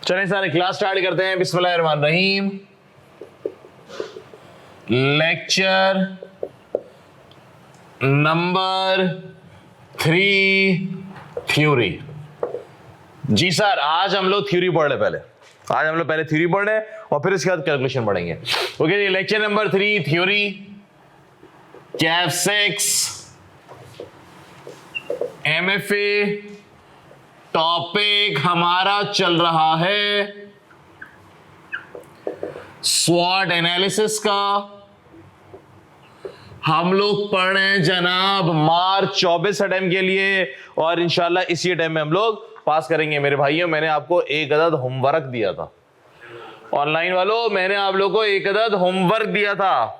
चलें सारे class start करते हैं। बिस्मिल्लाहिर्रहमानिर्रहीम। Lecture number 3 theory. जी सर, आज हम लोग थ्योरी पढ़ रहे। आज हम लोग पहले थ्योरी पढ़ रहे हैं और फिर इसके बाद कैलकुलेशन पढ़ेंगे। ओके जी, lecture number 3 theory, CAF 6 MFA। Topic हमारा चल रहा है स्वॉट एनालिसिस का। हम लोग पढ़ रहे हैं जनाब मार्च 24 अटेम्प्ट के लिए और इंशाल्लाह इसी अटेम्प्ट में हम लोग पास करेंगे। मेरे भाइयों, मैंने आपको एक अदद होमवर्क दिया था। ऑनलाइन वालों, मैंने आप लोगों को एक अदद होमवर्क दिया था।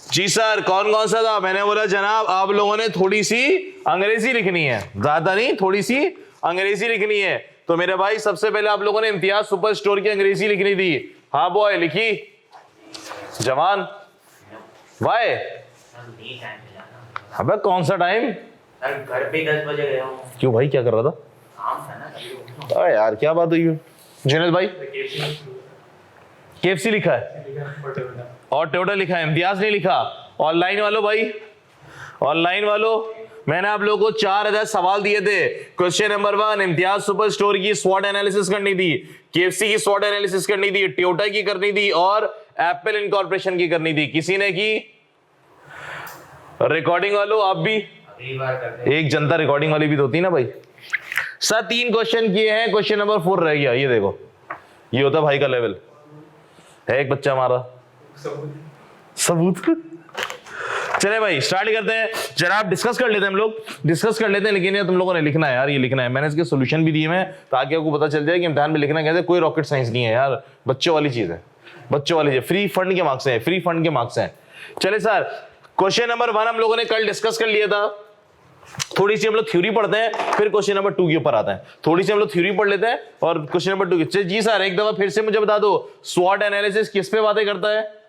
जी सर, कौन कौन सा था? मैंने बोला जनाब आप लोगों ने थोड़ी सी अंग्रेजी लिखनी है, ज्यादा नहीं, थोड़ी सी अंग्रेजी लिखनी है। तो मेरे भाई, सबसे पहले आप लोगों ने इम्तियाज सुपर स्टोर की अंग्रेजी लिखनी थी। हाँ बॉय, लिखी? जवान वाई? अबे कौन सा टाइम? घर पे 10 बजे गया हूँ। क्यों भाई, क्या कर रहा था? काम था ना। अरे यार, क्या बात हुई है? जुनेद भाई, KFC लिखा है और टोटल लिखा है, इम्तियाज नहीं लिखा। ऑनलाइन वालों भाई, ऑनलाइन वालों, मैंने आप लोगों को 4 अदद सवाल दिए थे। Question number 1, Imtiaz super store की स्वॉट एनालिसिस करनी थी, KFC की स्वॉट एनालिसिस करनी थी, टोयोटा की करनी थी और एप्पल इनकॉर्पोरेशन की करनी थी। किसी ने की? रिकॉर्डिंग वालों आप भी? एक जनता रिकॉर्डिंग वाली भी तो होती ना भाई। सर 3 क्वेश्चन किए हैं, क्वेश्चन नंबर 4 रह गया। ये देखो, ये होता भाई का लेवल है। एक बच्चा हमारा सबूत। चले भाई, स्टार्ट करते हैं। जनाब डिस्कस कर लेते हैं, हम लोग डिस्कस कर लेते हैं। लेकिन ये तुम लोगों ने लिखना है यार, ये लिखना है। मैंने इसके सोल्यूशन भी दिए हैं ताकि आपको पता चल जाए कि इम्तिहान में लिखना कैसे। कोई रॉकेट साइंस नहीं है यार, बच्चों वाली चीज है, बच्चों वाली चीज। फ्री फंड के मार्क्स हैं, फ्री फंड के मार्क्स हैं। चले सर, क्वेश्चन नंबर 1 हम लोगों ने कल डिस्कस कर लिया था। थोड़ी सी हम लोग थ्योरी पढ़ते हैं, फिर क्वेश्चन नंबर 2 के ऊपर आता है। थोड़ी सी हम लोग थ्योरी पढ़ लेते हैं और क्वेश्चन नंबर 2 की। जी सर, एक दफा फिर से मुझे बता दो, स्वॉट एनालिसिस किस पे बातें करता है?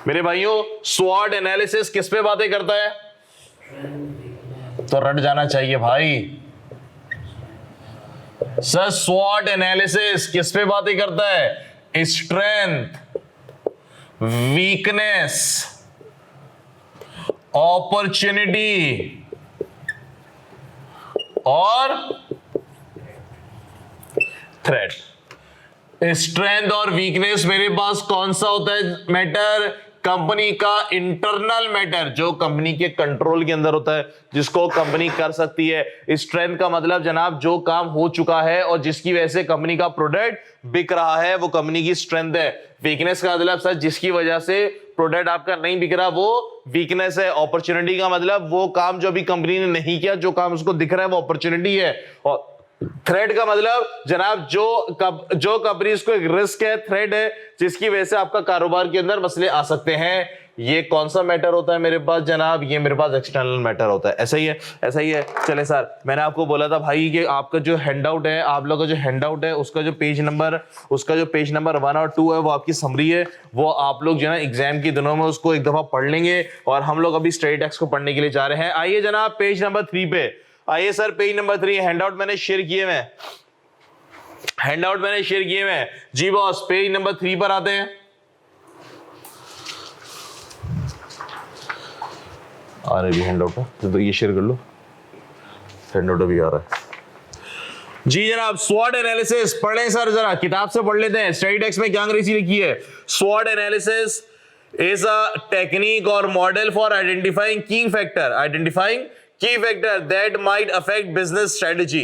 मेरे भाइयों, स्वॉट एनालिसिस किस पे बातें करता है? तो रट जाना चाहिए भाई। सर स्वॉट एनालिसिस किस पे बातें करता है? स्ट्रेंथ, वीकनेस, अपॉर्चुनिटी और थ्रेट। स्ट्रेंथ और वीकनेस मेरे पास कौन सा होता है मैटर? कंपनी का इंटरनल मैटर, जो कंपनी के कंट्रोल के अंदर होता है, जिसको कंपनी कर सकती है। स्ट्रेंथ का मतलब जनाब जो काम हो चुका है और जिसकी वजह से कंपनी का प्रोडक्ट बिक रहा है, वो कंपनी की स्ट्रेंथ है। वीकनेस का मतलब सर जिसकी वजह से प्रोडक्ट आपका नहीं बिक रहा, वो वीकनेस है। अपॉर्चुनिटी का मतलब वो काम जो अभी कंपनी ने नहीं किया, जो काम उसको दिख रहा है, वो अपॉर्चुनिटी है। और थ्रेट का मतलब जनाब जो कंपनी को एक रिस्क है, थ्रेट है, जिसकी वजह से आपका कारोबार के अंदर मसले आ सकते हैं। ये कौन सा मैटर होता है मेरे पास जनाब? ये मेरे पास एक्सटर्नल मैटर होता है। ऐसा ही है, ऐसा ही है। चले सर, मैंने आपको बोला था भाई कि आपका जो हैंडआउट है, आप लोगों का जो हैंडआउट है, उसका जो पेज नंबर 1 और 2 है, वो आपकी समरी है। वो आप लोग जो है ना एग्जाम के दिनों में उसको एक दफा पढ़ लेंगे। और हम लोग अभी स्टडी टेक्स्ट को पढ़ने के लिए जा रहे हैं। आइए जनाब पेज नंबर 3 पे आइए। सर पेज नंबर 3, हैंडआउट मैंने शेयर किए हुए, हैंडआउट मैंने शेयर किए हुए। जी बॉस, पेज नंबर 3 पर आते हैं। आ रहे भी हैंडआउट है तो ये शेयर कर लो, हैंडआउट भी आ रहा है। जी जनाब, स्वॉट एनालिसिस पढ़ लें सर, जरा किताब से पढ़ लेते हैं। स्टडी टेक्स्ट में क्या अंग्रेजी लिखी है? स्वॉट एनालिसिस इज अ टेक्निक और मॉडल फॉर आइडेंटिफाइंग की factor that might affect business strategy.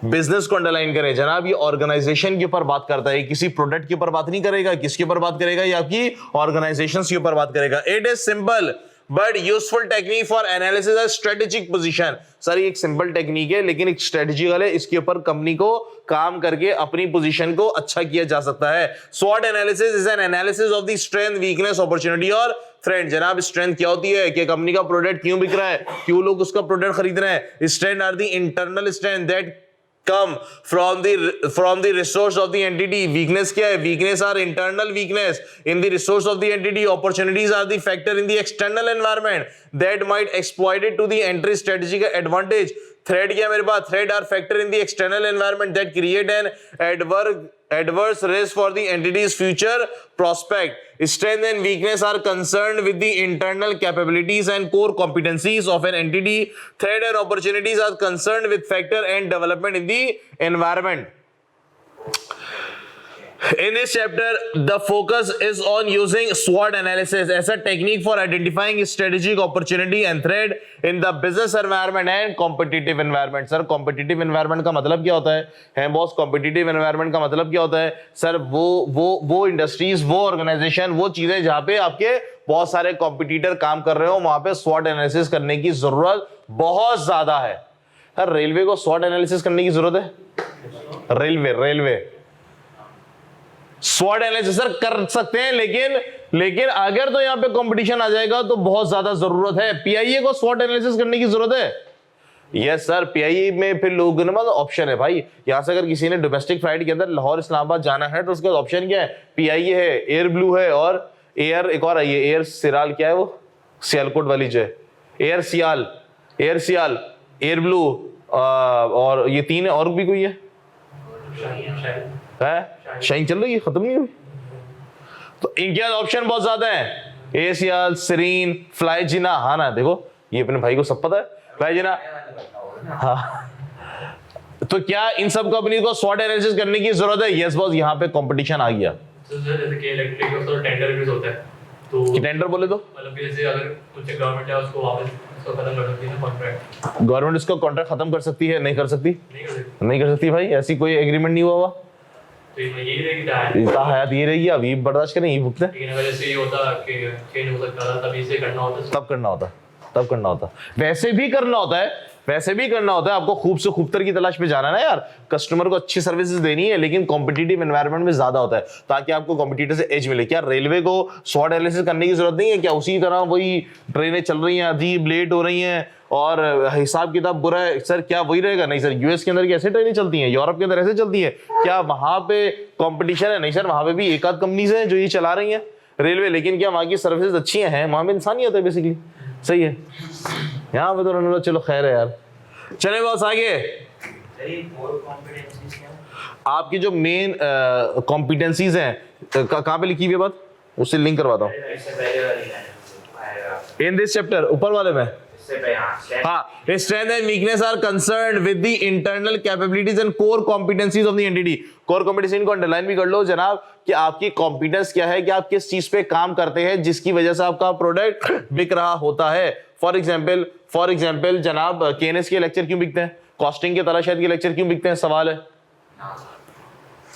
Business को अंडरलाइन करें जनाब, ये ऑर्गेनाइजेशन के ऊपर बात करता है, किसी प्रोडक्ट के ऊपर बात नहीं करेगा। किसके ऊपर बात करेगा? ये आपकी ऑर्गेनाइजेशन के ऊपर बात करेगा। It is simple but useful technique for analysis of strategic position. Sir ये एक सिंपल टेक्निक है लेकिन एक स्ट्रेटजिकल है। इसके ऊपर कंपनी को काम करके अपनी पोजीशन को अच्छा किया जा सकता है। स्वॉट analysis is an analysis of the strength, weakness, opportunity और थ्रेट। जनाब स्ट्रेंथ क्या होती है कि कंपनी का प्रोडक्ट क्यों बिक रहा है, क्यों लोग उसका प्रोडक्ट खरीद रहे हैं। Strength are the internal strength that come from the resource of the entity. Weakness क्या है? Weakness are internal weakness in the resource of the entity. Opportunities are the factor in the external environment that might exploit it to the entry strategic advantage. Threat क्या मेरे पास? Threat are factor in the external environment that create an adverse risk for the entity's future prospect. Strength and weakness are concerned with the internal capabilities and core competencies of an entity. Threat and opportunities are concerned with factor and development in the environment. In this chapter, the focus is on using SWOT analysis as a technique for identifying strategic opportunity and threat in the business environment and competitive environment. Sir competitive environment का मतलब क्या होता है boss? competitive environment का मतलब क्या होता है सर? वो इंडस्ट्रीज, वो ऑर्गेनाइजेशन, वो चीजें जहां पे आपके बहुत सारे कॉम्पिटिटर काम कर रहे हो, वहां पे SWOT एनालिसिस करने की जरूरत बहुत ज्यादा है। सर रेलवे को SWOT एनालिसिस करने की जरूरत है? रेलवे SWOT एनालिसिस सर कर सकते हैं, लेकिन अगर तो यहां पे कंपटीशन आ जाएगा तो बहुत ज्यादा जरूरत है। पीआईए को SWOT एनालिसिस करने की जरूरत है? यस सर, पीआईए में फिर लोगों के पास ऑप्शन है भाई। यहां से अगर किसी ने डोमेस्टिक फ्लाइट के अंदर लाहौर इस्लामाबाद जाना है तो उसके पास ऑप्शन क्या है? पीआईए है, एयर ब्लू है और एयर एक और आई है, एयर सिराल, क्या है वो सियालकोट वाली जो है, एयर सियाल, एयर ब्लू, और ये तीन है, और भी कोई है शाइन चल रही है, खत्म नहीं हुई। तो इनके ऑप्शन बहुत ज्यादा है, एशियल, सीरीन, फ्लाई जिना। हाँ ना, देखो ये अपने भाई को सब पता है, फ्लाई जिना। हाँ, तो क्या इन सब कंपनी को SWOT एनालिसिस करने की जरूरत है? यस बॉस, यहाँ पे कंपटीशन आ गया। जैसे कि इलेक्ट्रिक का टेंडर भी होता है, तो टेंडर बोले तो मतलब जैसे अगर कुछ गवर्नमेंट है उसको वापस खत्म कर सकती है ना कॉन्ट्रैक्ट। गवर्नमेंट इसका कॉन्ट्रैक्ट खत्म कर सकती है? नहीं कर सकती भाई, ऐसी कोई एग्रीमेंट नहीं हुआ। तो यही रहेगी हयात ये रहेगी, अभी बर्दाश्त करें, यही भुगते। लेकिन अगर ऐसे ही होता कि चेंज हो सकता था, तभी से करना होता, तब करना होता। वैसे भी करना होता है। आपको खूब से खूबतर की तलाश में जाना है ना यार, कस्टमर को अच्छी सर्विसेज देनी है, लेकिन कॉम्पिटिटिव एनवायरनमेंट में ज्यादा होता है ताकि आपको कॉम्पिटिटर से एज मिले। क्या रेलवे को SWOT एनालिसिस करने की जरूरत नहीं है क्या? उसी तरह वही ट्रेनें चल रही हैं, अजीब लेट हो रही हैं और हिसाब किताब बुरा है सर, क्या वही रहेगा? नहीं सर, यूएस के अंदर कैसे ट्रेनें चलती हैं, यूरोप के अंदर ऐसे चलती है, क्या वहां पे कंपटीशन है? नहीं सर, वहां पे भी एक आध कंपनीज हैं जो ये चला रही हैं रेलवे, लेकिन क्या वहां की सर्विसेज अच्छी हैं? वहां पे इंसानियत है बेसिकली। सही है, यहाँ पे तो चलो खैर है यार। चले बॉस आगे। आपकी जो मेन कॉम्पिटेंसीज हैं कहाँ पे लिखी हुई है बात, उससे लिंक करवाता हूँ। इन दिस चैप्टर ऊपर वाले में, हाँ, strength and weakness are concerned with the internal capabilities and core competencies of the entity. core competency को अंडरलाइन भी कर लो जनाब कि आपकी कॉम्पिटेंस क्या है, कि आप किस चीज पे काम करते हैं जिसकी वजह से आपका प्रोडक्ट बिक रहा होता है। फॉर एग्जाम्पल जनाब केएनएस के लेक्चर क्यों बिकते हैं? कॉस्टिंग के तलाशात के लेक्चर क्यों बिकते हैं? सवाल है।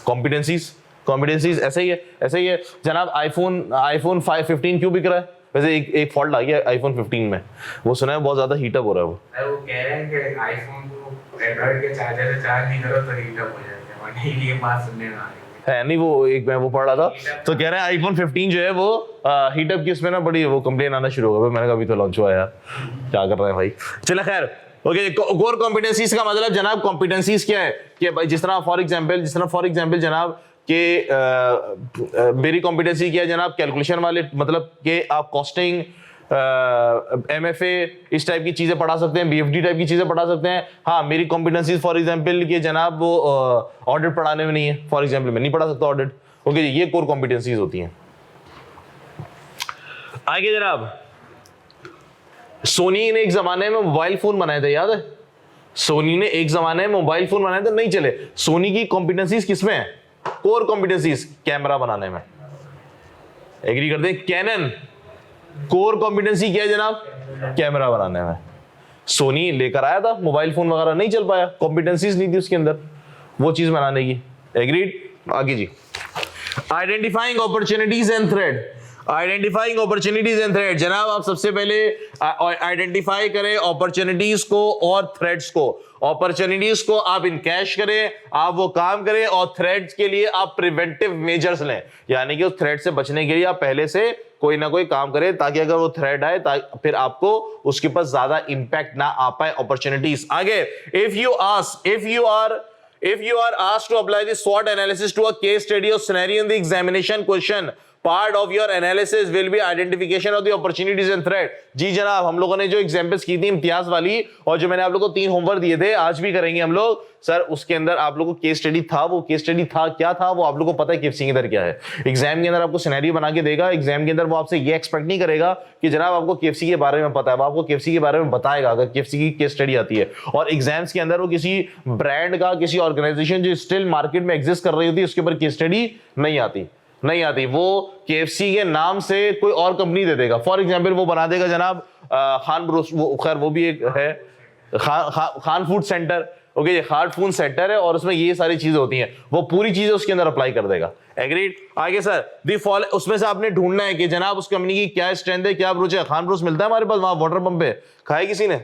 कॉम्पिटेंसीज ऐसे ही है जनाब। आईफोन 15 क्यों बिक रहा है? वैसे एक फॉल्ट आ गया आईफोन 15 में, वो सुना है बहुत ज्यादा हीटअप हो रहा है। वो कह रहे हैं कि आईफोन को एंड्रॉइड के चार्जर से चार्ज नहीं करो तो हीटअप हो जाएगा, वरना ये बात सुनने में आ रही है नहीं। वो एक मैं वो पढ़ रहा था तो कह रहे हैं आईफोन 15 जो है वो हीटअप की उसमें ना बड़ी वो कंप्लेन आना शुरू हो गया। मैंने कहा अभी तो लॉन्च हुआ यार, क्या कर रहे हैं भाई। चलो खैर, ओके। कोर कॉम्पिटेंसीज का मतलब जनाब कॉम्पिटेंसीज क्या है कि भाई जिस तरह फॉर एग्जांपल जनाब कि मेरी कॉम्पिटेंसी क्या है जनाब, कैलकुलेशन वाले, मतलब कि आप कॉस्टिंग, एमएफए इस टाइप की चीजें पढ़ा सकते हैं, बीएफडी टाइप की चीजें पढ़ा सकते हैं। हाँ, मेरी कॉम्पिटेंसी फॉर एग्जांपल कि जनाब वो ऑडिट पढ़ाने में नहीं है, फॉर एग्जांपल मैं नहीं पढ़ा सकता ऑडिट। ओके, ये कोर कॉम्पिटेंसीज होती हैं। आगे जनाब, सोनी ने एक जमाने में मोबाइल फोन बनाए थे, याद है? सोनी ने एक जमाने में मोबाइल फोन बनाए थे, नहीं चले। सोनी की कॉम्पिटेंसीज किसमें है? कोर कॉम्पिटेंसीज कैमरा बनाने में। एग्री करते हैं? कैनन कोर कॉम्पिटेंसी क्या है जनाब? कैमरा बनाने में। सोनी लेकर आया था मोबाइल फोन वगैरह, नहीं चल पाया, कॉम्पिटेंसीज नहीं थी उसके अंदर वो चीज बनाने की। एग्रीड? आगे जी, identifying opportunities and threat. Identifying opportunities and threat, जनाब आप सबसे पहले आइडेंटिफाई करें अपॉर्चुनिटीज को और थ्रेट्स को। अपॉर्चुनिटीज को आप इनकैश करें, आप वो काम करें, और थ्रेट्स के लिए आप प्रिवेंटिव मेजर्स लें, यानी कि उस थ्रेट से बचने के लिए आप पहले से कोई ना कोई काम करें ताकि अगर वो थ्रेट आए फिर आपको उसके ऊपर ज्यादा इंपैक्ट ना आ पाए अपॉर्चुनिटीज। आगे, if you are asked to apply the SWOT analysis to a case study or scenario in the examination question, part of your analysis will be identification of the opportunities and threat. जी जनाब, हम लोगों ने जो examples की थी इम्तियाज वाली और जो मैंने आप लोगों को 3 होमवर्क दिए थे, आज भी करेंगे हम लोग सर, उसके अंदर आप लोगों को केस स्टडी था, वो केस स्टडी था क्या था वो आप लोगों को पता है केएफसी के अंदर क्या है। एग्जाम के अंदर आपको सिनेरियो बना के देगा, एग्जाम के अंदर वो आपसे ये एक्सपेक्ट नहीं करेगा कि जनाब आपको केएफसी के बारे में पता है, वो आपको केएफसी के बारे में बताएगा अगर केएफसी की केस स्टडी आती है। और एग्जाम्स के अंदर वो किसी ब्रांड का, किसी ऑर्गेनाइजेशन जो स्टिल मार्केट में एग्जिस्ट कर रही होती है उसके ऊपर केस स्टडी नहीं आती, वो केएफसी के नाम से कोई और कंपनी दे देगा। फॉर एग्जांपल वो बना देगा जनाब खान ब्रोस, वो खैर वो भी एक है खान फूड सेंटर, ओके ये हार्ड फूड सेंटर है और उसमें ये सारी चीजें होती हैं, वो पूरी चीजें उसके अंदर अप्लाई कर देगा। एग्रीड। आगे सर दी फॉलो, उसमें से आपने ढूंढना है कि जनाब उस कंपनी की क्या स्ट्रेंथ है, क्या अप्रोच है। खान ब्रोस मिलता है हमारे पास वहां वाटर पंप पे, खाया किसी ने?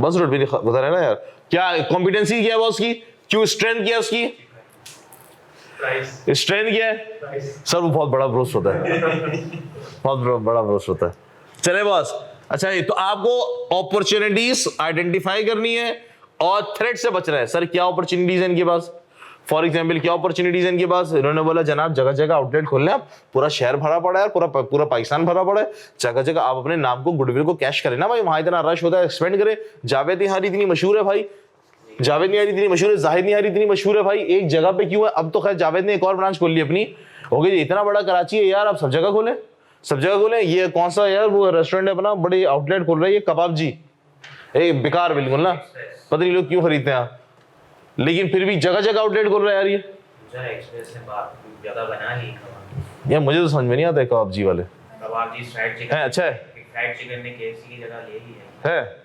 बस रोड भी बता रहे ना यार, क्या कॉम्पिटेंसी क्या है उसकी, क्यों स्ट्रेंथ क्या है उसकी, स्ट्रेंथ क्या है सर, वो बहुत बड़ा ब्रोस होता है बहुत बड़ा ब्रोस होता है। चले बॉस, अच्छा तो आपको अपॉर्चुनिटीज आइडेंटिफाई करनी है और थ्रेट से बचना है। सर क्या अपॉर्चुनिटीज है इनके पास, फॉर एग्जांपल क्या अपॉर्चुनिटीज है इनके पास? इन्होंने बोला जनाब जगह जगह आउटलेट खोलने, आप पूरा शहर भरा पड़ा है, पूरा पाकिस्तान भरा पड़ा है, जगह जगह आप अपने नाम को, गुडविल को कैश करें ना भाई, वहां इतना रश होता है, एक्सपेंड करें। जावेद निहारी इतनी मशहूर है भाई, जावेद निहारी इतनी मशहूर है, जाहिद निहारी इतनी मशहूर है भाई, एक जगह पे क्यों है? अब तो खैर जावेद ने एक और ब्रांच खोल ली अपनी, हो गई इतना बड़ा कराची है यार, आप सब जगह खोलें, सब जगह खोलें। ये कौन सा यार वो रेस्टोरेंट है अपना, बड़े आउटलेट खोल रहा है ये कबाब जी, बेकार बिल्कुल ना, पता नहीं लोग क्यों खरीदते हैं, लेकिन फिर भी जगह जगह आउटलेट खोल रहा है यार ये। जगह बना ली यार मुझे तो समझ में नहीं आता है कबाब जी वाले, कबाब जी फ्राइड चिकन है अच्छा है, फ्राइड चिकन ने केएफसी की जगह ले ली है।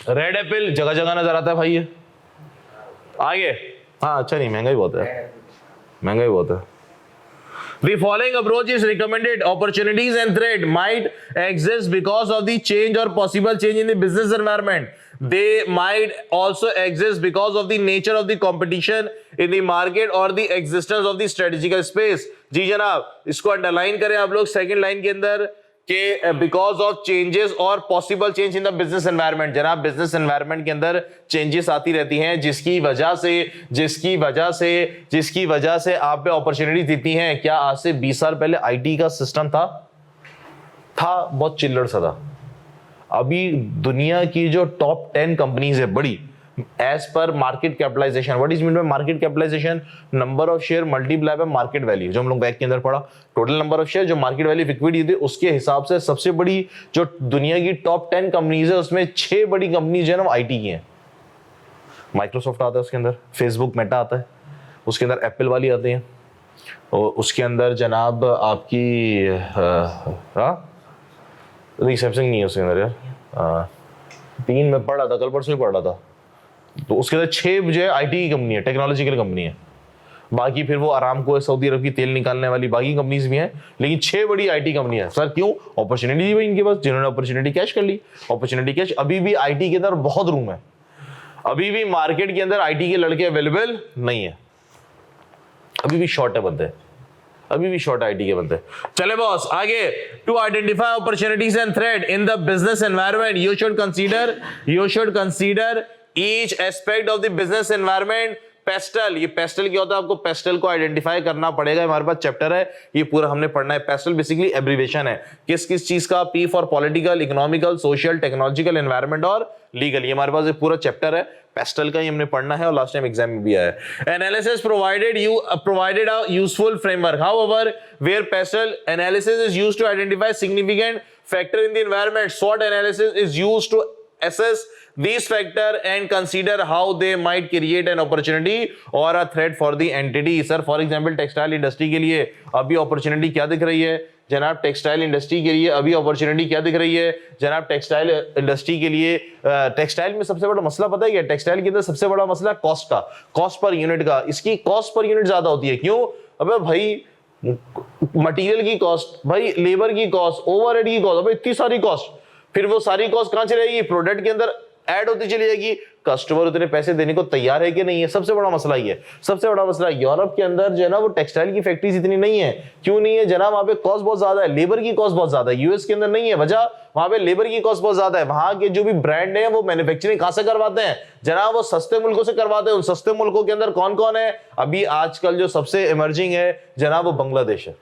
रेड एप्पल जगह जगह नजर आता है भाई ये। आगे हाँ अच्छा नहीं, महंगा ही बहुत है, महंगा ही बहुत है। The following approach is recommended. Opportunities and threat might exist because of the change or possible change in the business environment. They might also exist because of the nature of the competition in the market or the existence of the strategical space. जी जनाब, इसको underline करें आप लोग second line के अंदर कि because of changes और possible change in the business environment. जनाब बिजनेस एनवायरनमेंट के अंदर चेंजेस आती रहती हैं जिसकी वजह से आप पे अपॉर्चुनिटी देती हैं। क्या आज से 20 साल पहले आईटी का सिस्टम था बहुत चिल्लड़ सा था। अभी दुनिया की जो टॉप 10 कंपनीज है बड़ी, as per market capitalization, what is mean by market capitalization? Number of share multiply by market value, जो हम लोग बैक के अंदर पढ़ा, टोटल नंबर ऑफ शेयर जो मार्केट वैल्यू इक्विटी थी उसके हिसाब से सबसे बड़ी जो दुनिया की टॉप 10 कंपनीज है उसमें 6 बड़ी कंपनीज है ना आईटी की हैं। माइक्रोसॉफ्ट आता है उसके अंदर, फेसबुक मेटा आता है, उसके अंदर एप्पल वाली आती है, और उसके अंदर जनाब आपकी नहीं सैमसंग नहीं है उसके अंदर यार, 3 में पढ़ रहा था, कल परसों ही पढ़ रहा था। तो उसके अंदर 6 जो है आईटी की कंपनी है, टेक्नोलॉजिकल कंपनी है। बाकी फिर वो आरामको है, सऊदी अरब की तेल निकालने वाली बाकी कंपनीज भी हैं, लेकिन 6 बड़ी आईटी कंपनी है। सर क्यों? अपॉर्चुनिटी दी हुई इनके पास, जिन्होंने अपॉर्चुनिटी कैश कर ली। अपॉर्चुनिटी कैश, अभी भी आईटी के अंदर बहुत रूम है, अभी भी मार्केट के अंदर आईटी के लड़के अवेलेबल नहीं है, अभी भी शॉर्ट है बंदे, अभी भी शॉर्ट आईटी के बंदे। चले बॉस आगे। To identify opportunities and threat in the business environment you should consider each aspect of the business environment. PESTEL, ये पेस्टल क्या होता है? आपको पेस्टल को आइडेंटिफाई करना पड़ेगा। हमारे पास चैप्टर है, ये पूरा हमने पढ़ना है। पेस्टल बेसिकली एब्रीविएशन है किस चीज का? P for political, economical, social, technological, environment और लीगल। ये हमारे पास एक पूरा चैप्टर है पेस्टल का, ये हमने पढ़ना है और लास्ट टाइम एग्जाम में भी आया है। Analysis provided a useful framework, however where pestle analysis is used to identify significant factor in the environment, SWOT analysis is used to assess these factor and consider how they might create an opportunity or a threat for the entity. Sir for example textile industry के लिए अभी opportunity क्या दिख रही है जनाब? Textile industry के लिए अभी अपॉर्चुनिटी क्या दिख रही है जनाब? टेक्सटाइल इंडस्ट्री के लिए टेक्सटाइल में सबसे बड़ा मसला पता है क्या? टेक्सटाइल के अंदर सबसे बड़ा मसला कॉस्ट का, कॉस्ट पर यूनिट का। इसकी कॉस्ट पर यूनिट ज्यादा होती है। क्यों? अबे भाई मटेरियल की कॉस्ट, भाई लेबर की कॉस्ट, ओवरहेड की कॉस्ट, अबे इतनी सारी कॉस्ट, फिर वो सारी कॉस्ट कहां चलेगी? प्रोडक्ट के अंदर ऐड होती चली जाएगी, कस्टमर उतने पैसे देने को तैयार है कि नहीं है, सबसे बड़ा मसला ये है। सबसे बड़ा मसला यूरोप के अंदर जो है ना वो टेक्सटाइल की फैक्ट्रीज इतनी नहीं है। क्यों नहीं है जनाब? वहां पे कॉस्ट बहुत ज्यादा है, लेबर की कॉस्ट बहुत ज्यादा है। यूएस के अंदर नहीं है, वजह वहां पे लेबर की कॉस्ट बहुत ज्यादा है। वहां के जो भी ब्रांड है वो मैन्युफैक्चरिंग कहां से करवाते हैं जनाब? वो सस्ते मुल्कों से करवाते हैं। उन सस्ते मुल्कों के अंदर कौन कौन है? अभी आजकल जो सबसे इमर्जिंग है जनाब वो बांग्लादेश है।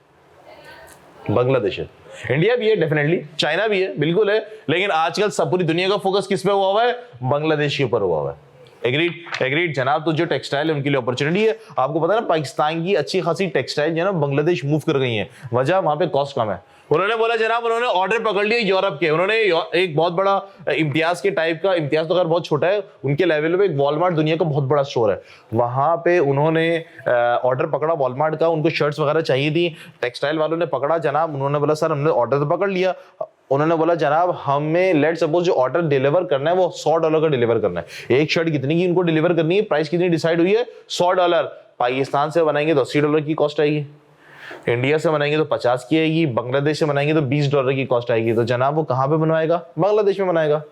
बांग्लादेश है, इंडिया भी है डेफिनेटली, चाइना भी है, बिल्कुल है, लेकिन आजकल सब पूरी दुनिया का फोकस किस पे हुआ है? बांग्लादेश के ऊपर हुआ है। एग्रीड जनाब। तो जो टेक्सटाइल है उनके लिए अपॉर्चुनिटी है। आपको पता है ना पाकिस्तान की अच्छी खासी टेक्सटाइल जो है ना बांग्लादेश मूव कर गई है, वजह वहां पे कॉस्ट कम है। उन्होंने बोला जनाब उन्होंने ऑर्डर पकड़ लिया यूरोप के, उन्होंने एक बहुत बड़ा इम्तियाज के टाइप का, इम्तियाज तो खैर बहुत छोटा है उनके लेवल पे, एक वॉलमार्ट दुनिया का बहुत बड़ा स्टोर है, वहां पे उन्होंने ऑर्डर पकड़ा वॉलमार्ट का। उनको शर्ट्स वगैरह चाहिए थी, टेक्सटाइल वालों ने पकड़ा जनाब। उन्होंने बोला सर हमने ऑर्डर तो पकड़ लिया। उन्होंने बोला जनाब हमें लेट सपोज जो ऑर्डर डिलीवर करना है वो $100 का डिलीवर करना है। एक शर्ट कितनी की उनको डिलीवर करनी है, प्राइस कितनी डिसाइड हुई है? $100। पाकिस्तान से बनाएंगे तो $80 की कॉस्ट आएगी, इंडिया से बनाएंगे तो 50 की आएगी, बांग्लादेश से बनाएंगे तो $20 की कॉस्ट आएगी। तो जनाब वो कहां पे बनवाएगा? बांग्लादेश में बनाएगा।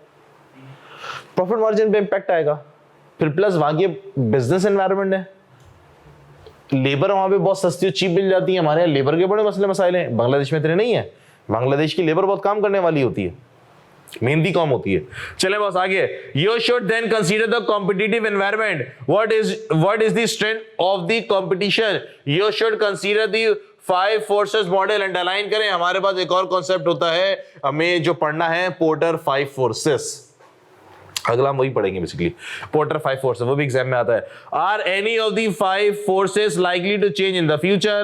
प्रॉफिट मार्जिन पे इंपैक्ट आएगा। फिर प्लस वहां की बिजनेस एनवायरनमेंट है, लेबर वहां पे बहुत सस्ती और चीप मिल जाती है। हमारे यहाँ लेबर के बड़े मसले मसाइल हैं, बांग्लादेश में इतने नहीं है। बांग्लादेश की लेबर बहुत काम करने वाली होती है, मेहनती कम होती है। चले बस आगे। You should then consider the competitive environment. What is the strength of the competition? You should consider the 5 forces model। Underline करें। हमारे पास एक और कॉन्सेप्ट होता है, हमें जो पढ़ना है पोर्टर 5 forces। अगला हम वही पढ़ेंगे बेसिकली, पोर्टर 5 forces, वो भी एग्जाम में आता है। Are any of the 5 forces likely to change in the future?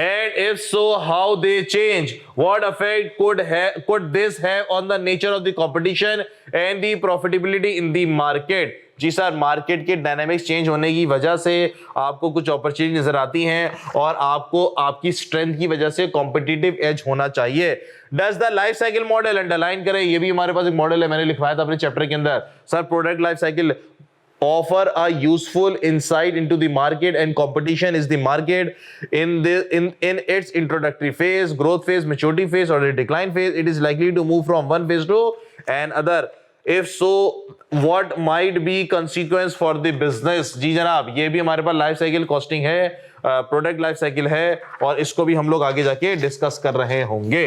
And if so, how they change? What effect could this have on the nature of the competition and the profitability in the market? जी sir, market के dynamics change होने की वजह से आपको कुछ opportunity नजर आती हैं और आपको आपकी स्ट्रेंथ की वजह से कॉम्पिटिटिव एज होना चाहिए। Does the life cycle model, underline करें, ये भी हमारे पास एक मॉडल है, मैंने लिखवाया था अपने चैप्टर के अंदर। Sir product life cycle offer a useful insight into the market and competition is the market in its introductory phase, growth phase, maturity phase or the decline phase. It is likely to move from one phase to another. If so, what might be consequence for the business? जी जनाब, ये भी हमारे पास life cycle costing है, product life cycle है, और इसको भी हम लोग आगे जाके डिस्कस कर रहे होंगे।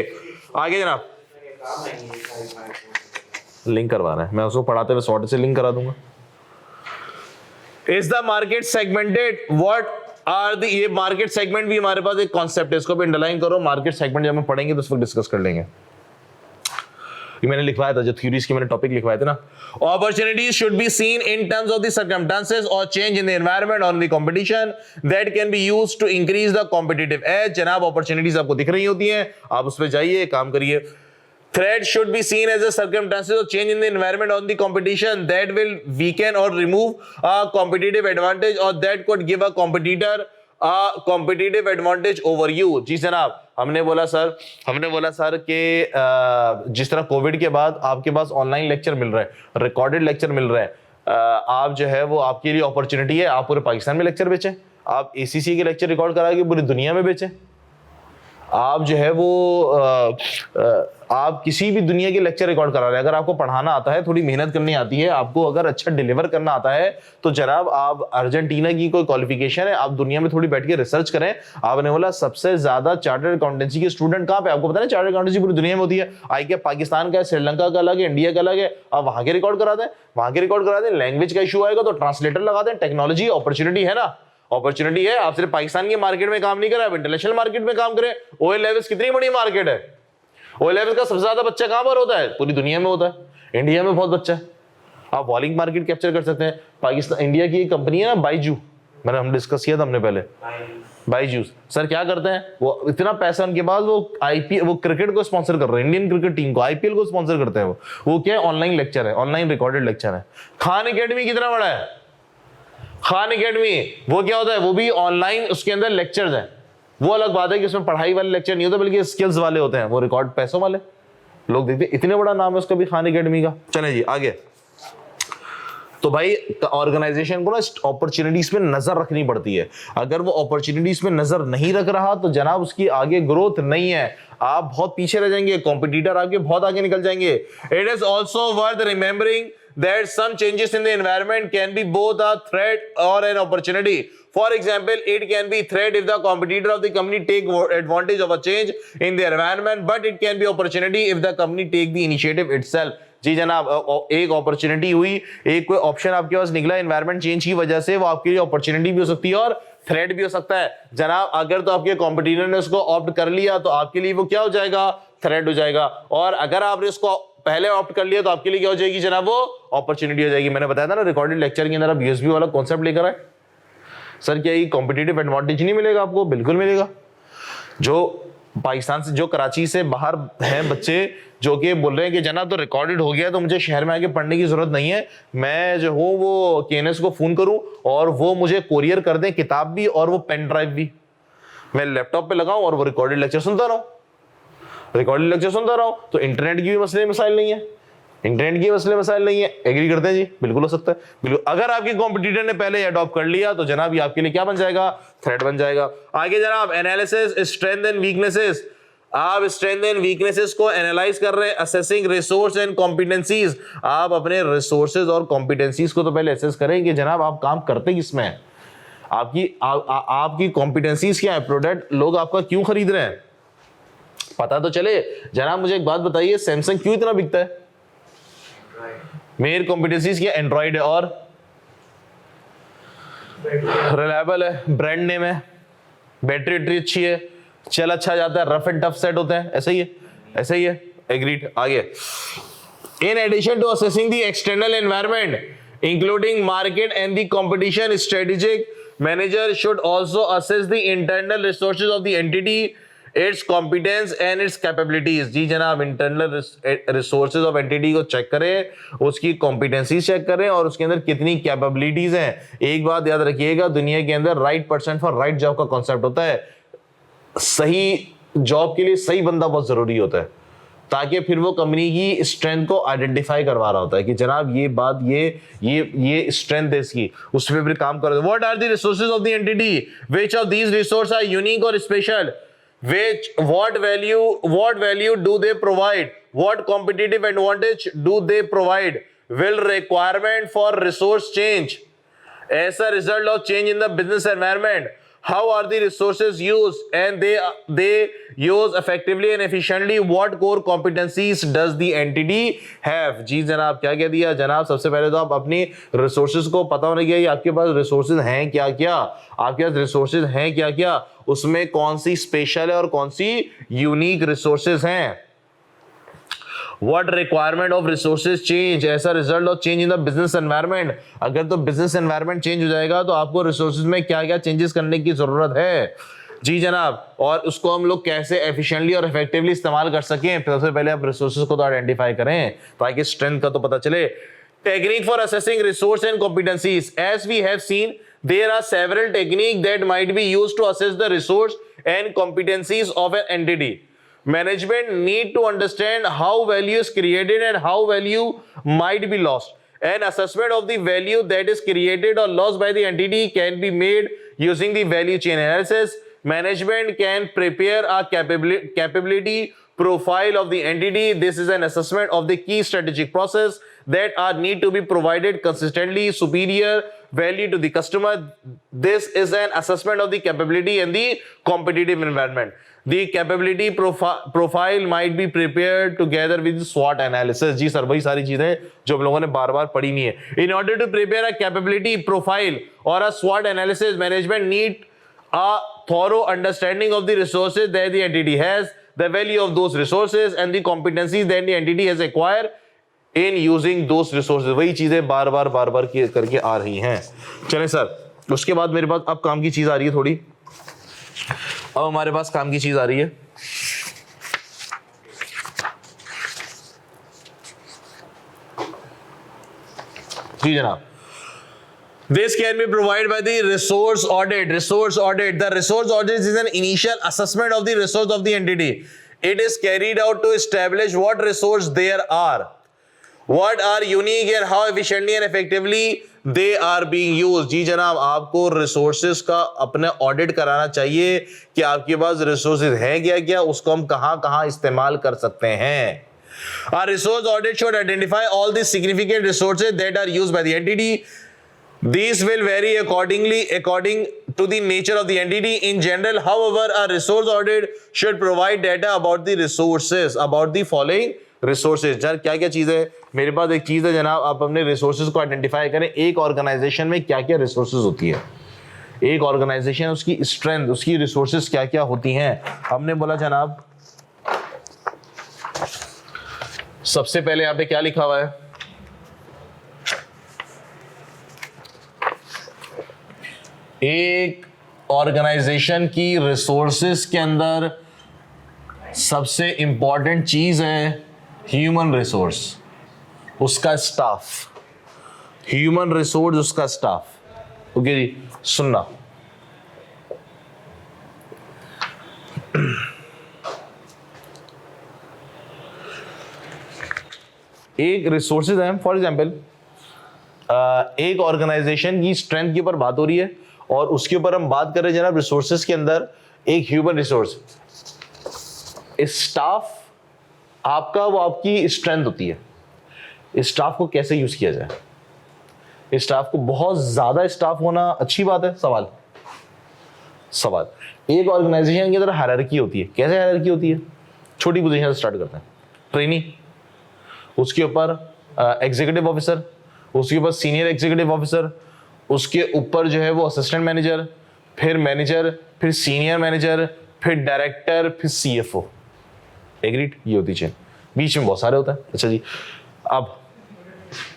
आगे जनाब लिंक करवाना है, मैं उसको पढ़ाते हुए शॉर्ट से लिंक करा दूंगा। Is the market segmented? What are the, ये मार्केट सेगमेंट भी हमारे पास एक कॉन्सेप्ट है, इसको भी अंडरलाइन करो। मार्केट सेगमेंट जब हम पढ़ेंगे तो उसको डिस्कस कर लेंगे। ये मैंने लिखवाया था, जो थ्योरीज के मैंने टॉपिक लिखवाए थे ना। Opportunities should be seen in terms of the circumstances or change in the environment or in the competition that can be used to increase the competitive edge। जनाब अपॉर्चुनिटीज आपको दिख रही होती हैं, आप उस पर जाइए, काम करिए। Threat should be seen as a circumstances of change in the environment on the competition that will weaken or remove a competitive advantage or that could give a competitor a competitive advantage over you। जी जनाब, हमने बोला sir कि जिस तरह Covid के बाद आपके पास online lecture मिल रहा है, रिकॉर्डेड लेक्चर मिल रहा है, आप जो है वो आपके लिए अपॉर्चुनिटी है, आप पूरे पाकिस्तान में लेक्चर बेचें, आप ACC के लेक्चर रिकॉर्ड करा के पूरी दुनिया में बेचें, आप जो है वो आप किसी भी दुनिया के लेक्चर रिकॉर्ड करा रहे हैं। अगर आपको पढ़ाना आता है, थोड़ी मेहनत करनी आती है, आपको अगर अच्छा डिलीवर करना आता है, तो जनाब आप अर्जेंटीना की कोई क्वालिफिकेशन है, आप दुनिया में थोड़ी बैठ के रिसर्च करें। आपने बोला सबसे ज्यादा चार्टर्ड अकाउंटेंसी के स्टूडेंट कहाँ पे? आपको पता है चार्टर्ड अकाउंटेंसी पूरी दुनिया में होती है। आई क्या पाकिस्तान का है, श्रीलंका का अलग है, इंडिया का अलग है, आप वहां के रिकॉर्ड करा दें। लैंग्वेज का इशू आएगा तो ट्रांसलेटर लगा दें। टेक्नोलॉजी अपॉर्चुनिटी है ना, अपॉर्चुनिटी है। आप सिर्फ पाकिस्तान के मार्केट में काम नहीं करें, आप इंटरनेशनल मार्केट में काम करें। OLX कितनी बड़ी मार्केट है, OLX का सबसे ज्यादा बच्चा कहां पर होता है? पूरी दुनिया में होता है, इंडिया में बहुत बच्चा है। आप वॉलिंग मार्केट कैप्चर कर सकते हैं। पाकिस्तान, इंडिया की एक कंपनी है ना बाइजू, हम डिस्कस किया था हमने पहले, बाइजूस। सर क्या करते हैं वो, इतना पैसा उनके पास, वो IPL, वो क्रिकेट को स्पॉन्सर कर रहे हैं, इंडियन क्रिकेट टीम को, IPL को स्पॉन्सर करते हैं। वो क्या है? ऑनलाइन लेक्चर है, ऑनलाइन रिकॉर्डेड लेक्चर है। खान एकेडमी कितना बड़ा है? खान एकेडमी वो क्या होता है? वो भी ऑनलाइन, उसके अंदर लेक्चर्स हैं। वो अलग बात है कि उसमें पढ़ाई वाले लेक्चर नहीं होते, बल्कि स्किल्स वाले होते हैं, वो रिकॉर्ड पैसों वाले लोग देखते हैं। इतने बड़ा नाम है उसका भी, खान एकेडमी का। चले जी आगे। तो भाई ऑर्गेनाइजेशन को ना अपॉर्चुनिटीज पे नजर रखनी पड़ती है। अगर वो अपॉर्चुनिटीज पे नजर नहीं रख रहा तो जनाब उसकी आगे ग्रोथ नहीं है, आप बहुत पीछे रह जाएंगे, कॉम्पिटिटर आपके बहुत आगे निकल जाएंगे। It is also worth remembering that some changes in the environment can be both a threat or an opportunity. For example, it can be threat if the competitor of the company take advantage of a change in the environment, but it can be opportunity if the company take the initiative itself. जी जनाब, एक opportunity हुई, एक कोई option आपके पास निकला environment change की वजह से, वो आपके लिए अपॉर्चुनिटी भी हो सकती है और थ्रेट भी हो सकता है जनाब। अगर तो आपके कॉम्पिटिटर ने उसको ऑप्ट कर लिया तो आपके लिए वो क्या हो जाएगा, थ्रेट हो जाएगा, और अगर आपने उसको पहले ऑप्ट कर लिया तो आपके लिए क्या हो जाएगी जनाब, वो अपॉर्चुनिटी हो जाएगी। मैंने बताया था ना रिकॉर्डेड लेक्चर के अंदर आप यूएसबी वाला कॉन्सेप्ट लेकर आए। सर क्या ये कॉम्पिटिटिव एडवांटेज नहीं मिलेगा आपको? बिल्कुल मिलेगा। जो पाकिस्तान से, जो कराची से बाहर हैं बच्चे जो कि बोल रहे हैं कि जनाब तो रिकॉर्डेड हो गया तो मुझे शहर में आके पढ़ने की जरूरत नहीं है, मैं जो हूँ वो केएनएस को फोन करूं और वो मुझे कोरियर कर दें किताब भी और वो पेन ड्राइव भी, मैं लैपटॉप पे लगाऊं और वो रिकॉर्डेड लेक्चर सुनता रहूं, तो इंटरनेट की भी मसले मसाइल नहीं है, इंटरनेट के मसले मसाइल नहीं है। एग्री करते हैं जी? बिल्कुल हो सकता है, बिल्कुल। अगर आपके कॉम्पिटिटर ने पहले अडॉप्ट कर लिया तो जनाब ये आपके लिए क्या बन जाएगा, थ्रेट बन जाएगा। आगे जनाब, एनालिसिस स्ट्रेंथ एंड वीकनेसेस। आप स्ट्रेंथ एंड वीकनेसेस को एनालाइज कर रहे हैं, असेसिंग रिसोर्स एंड कॉम्पिटेंसीज। आप अपने रिसोर्सेज और कॉम्पिटेंसीज को तो पहले असेस करें कि जनाब आप काम करते किसमें हैं, आपकी कॉम्पिटेंसीज क्या है, प्रोडक्ट लोग आपका क्यों खरीद रहे हैं, पता तो चले। जनाब मुझे एक बात बताइए, सैमसंग क्यों इतना बिकता है? मेयर कॉम्पिटेंसीज क्या, एंड्रॉइड है और रिलायबल है, ब्रांड नेम है, बैटरी अच्छी है, चल अच्छा जाता है, रफ एंड टफ सेट होते हैं, ऐसा ही है। एग्रीड। आगे, in addition to assessing the external environment including market and the competition, strategic manager should also assess the internal resources of the entity, its competence and its capabilities. जी जनाब, internal resources of entity को check करें, उसकी competencies check करें और उसके अंदर कितनी कैपेबिलिटीज हैं। एक बात याद रखिएगा, दुनिया के अंदर right person for right job का कॉन्सेप्ट होता है। सही जॉब के लिए सही बंदा बहुत जरूरी होता है, ताकि फिर वो कंपनी की स्ट्रेंथ को आइडेंटिफाई करवा रहा होता है कि जनाब ये बात, ये स्ट्रेंथ है इसकी, उस पर फिर काम कर। What are the resources of the entity, which of these resource are unique और special, what value do they provide, what competitive advantage do they provide, will requirement for resource change as a result of change in the business environment, how are the resources used and they use effectively and efficiently, what core competencies does the entity have। जी जनाब, क्या कह दिया जनाब, सबसे पहले तो आप अपनी रिसोर्सेज को पता होना चाहिए, आपके पास रिसोर्सेज हैं क्या क्या, आपके पास रिसोर्सेज हैं क्या क्या, उसमें कौन सी स्पेशल है और कौन सी यूनिक रिसोर्सेज हैं। What requirement of resources change as a result of change in the business environment, अगर तो business environment change हो जाएगा तो आपको resources में क्या क्या changes करने की जरूरत है। जी जनाब, और उसको हम लोग कैसे efficiently और effectively इस्तेमाल कर सकें, सबसे पहले आप resources को तो identify करें ताकि strength का तो पता चले। Technique for assessing resource and competencies, as we have seen there are several techniques that might be used to assess the resource and competencies of an entity. Management need to understand how value is created and how value might be lost. An assessment of the value that is created or lost by the entity can be made using the value chain analysis. Management can prepare a capability profile of the entity. This is an assessment of the key strategic process that are need to be provided consistently superior value to the customer. This is an assessment of the capability and the competitive environment. The capability profile might be prepared together with SWOT analysis. जी sir, वही सारी चीजें जो हम लोगों ने बार बार पढ़ी नहीं है। In order to prepare a capability profile or a SWOT analysis, management need a thorough understanding of the resources that the entity has, the value of those resources and the competencies that the entity has acquired in using those resources. वही चीजें बार बार करके आ रही हैं। चलें sir, उसके बाद मेरे पास अब काम की चीज आ रही है थोड़ी, अब हमारे पास काम की चीज आ रही है। जी जनाब, this can be provided by the resource audit. The resource audit is an initial assessment of the resource of the entity. It is carried out to establish what resource there are, what are unique and how efficiently and effectively they are being used. जी जनाब, आपको resources का अपने audit कराना चाहिए कि आपके पास resources हैं क्या क्या, उसको हम कहाँ कहाँ इस्तेमाल कर सकते हैं। A resource audit should identify all the significant resources that are used by the entity. These will vary according to the nature of the entity. In general, however, a resource audit should provide data about the resources, about the following resources. यार क्या क्या चीज़ है मेरे पास? एक चीज़ है जनाब, आप अपने रिसोर्सेज को आइडेंटिफाई करें। एक ऑर्गेनाइजेशन में क्या क्या रिसोर्सेज होती है, एक ऑर्गेनाइजेशन उसकी स्ट्रेंथ, उसकी रिसोर्सेज क्या क्या होती हैं। हमने बोला जनाब सबसे पहले यहाँ पे क्या लिखा हुआ है, एक ऑर्गेनाइजेशन की रिसोर्सेज के अंदर सबसे इंपॉर्टेंट चीज है ह्यूमन रिसोर्स, उसका स्टाफ। ह्यूमन रिसोर्स उसका स्टाफ। ओके जी, सुनना, एक रिसोर्सेज है, फॉर एग्जांपल एक ऑर्गेनाइजेशन की स्ट्रेंथ के ऊपर बात हो रही है और उसके ऊपर हम बात कर रहे हैं जनाब रिसोर्सेज के अंदर एक ह्यूमन रिसोर्स, स्टाफ आपका, वो आपकी स्ट्रेंथ होती है। इस स्टाफ को कैसे यूज किया जाए? इस स्टाफ को, बहुत ज्यादा स्टाफ होना अच्छी बात है? सवाल एक ऑर्गेनाइजेशन के अंदर हायरार्की होती है। कैसे हायरार्की होती है? छोटी पोजीशन से स्टार्ट करते हैं, ट्रेनी, उसके ऊपर एग्जीक्यूटिव ऑफिसर, उसके ऊपर सीनियर एग्जीक्यूटिव ऑफिसर, उसके ऊपर जो है वो असिस्टेंट मैनेजर, फिर मैनेजर, फिर सीनियर मैनेजर, फिर डायरेक्टर, फिर सीएफओ। एग्रीड? ये होती चेन, बीच में बहुत सारे होता है। अच्छा जी, अब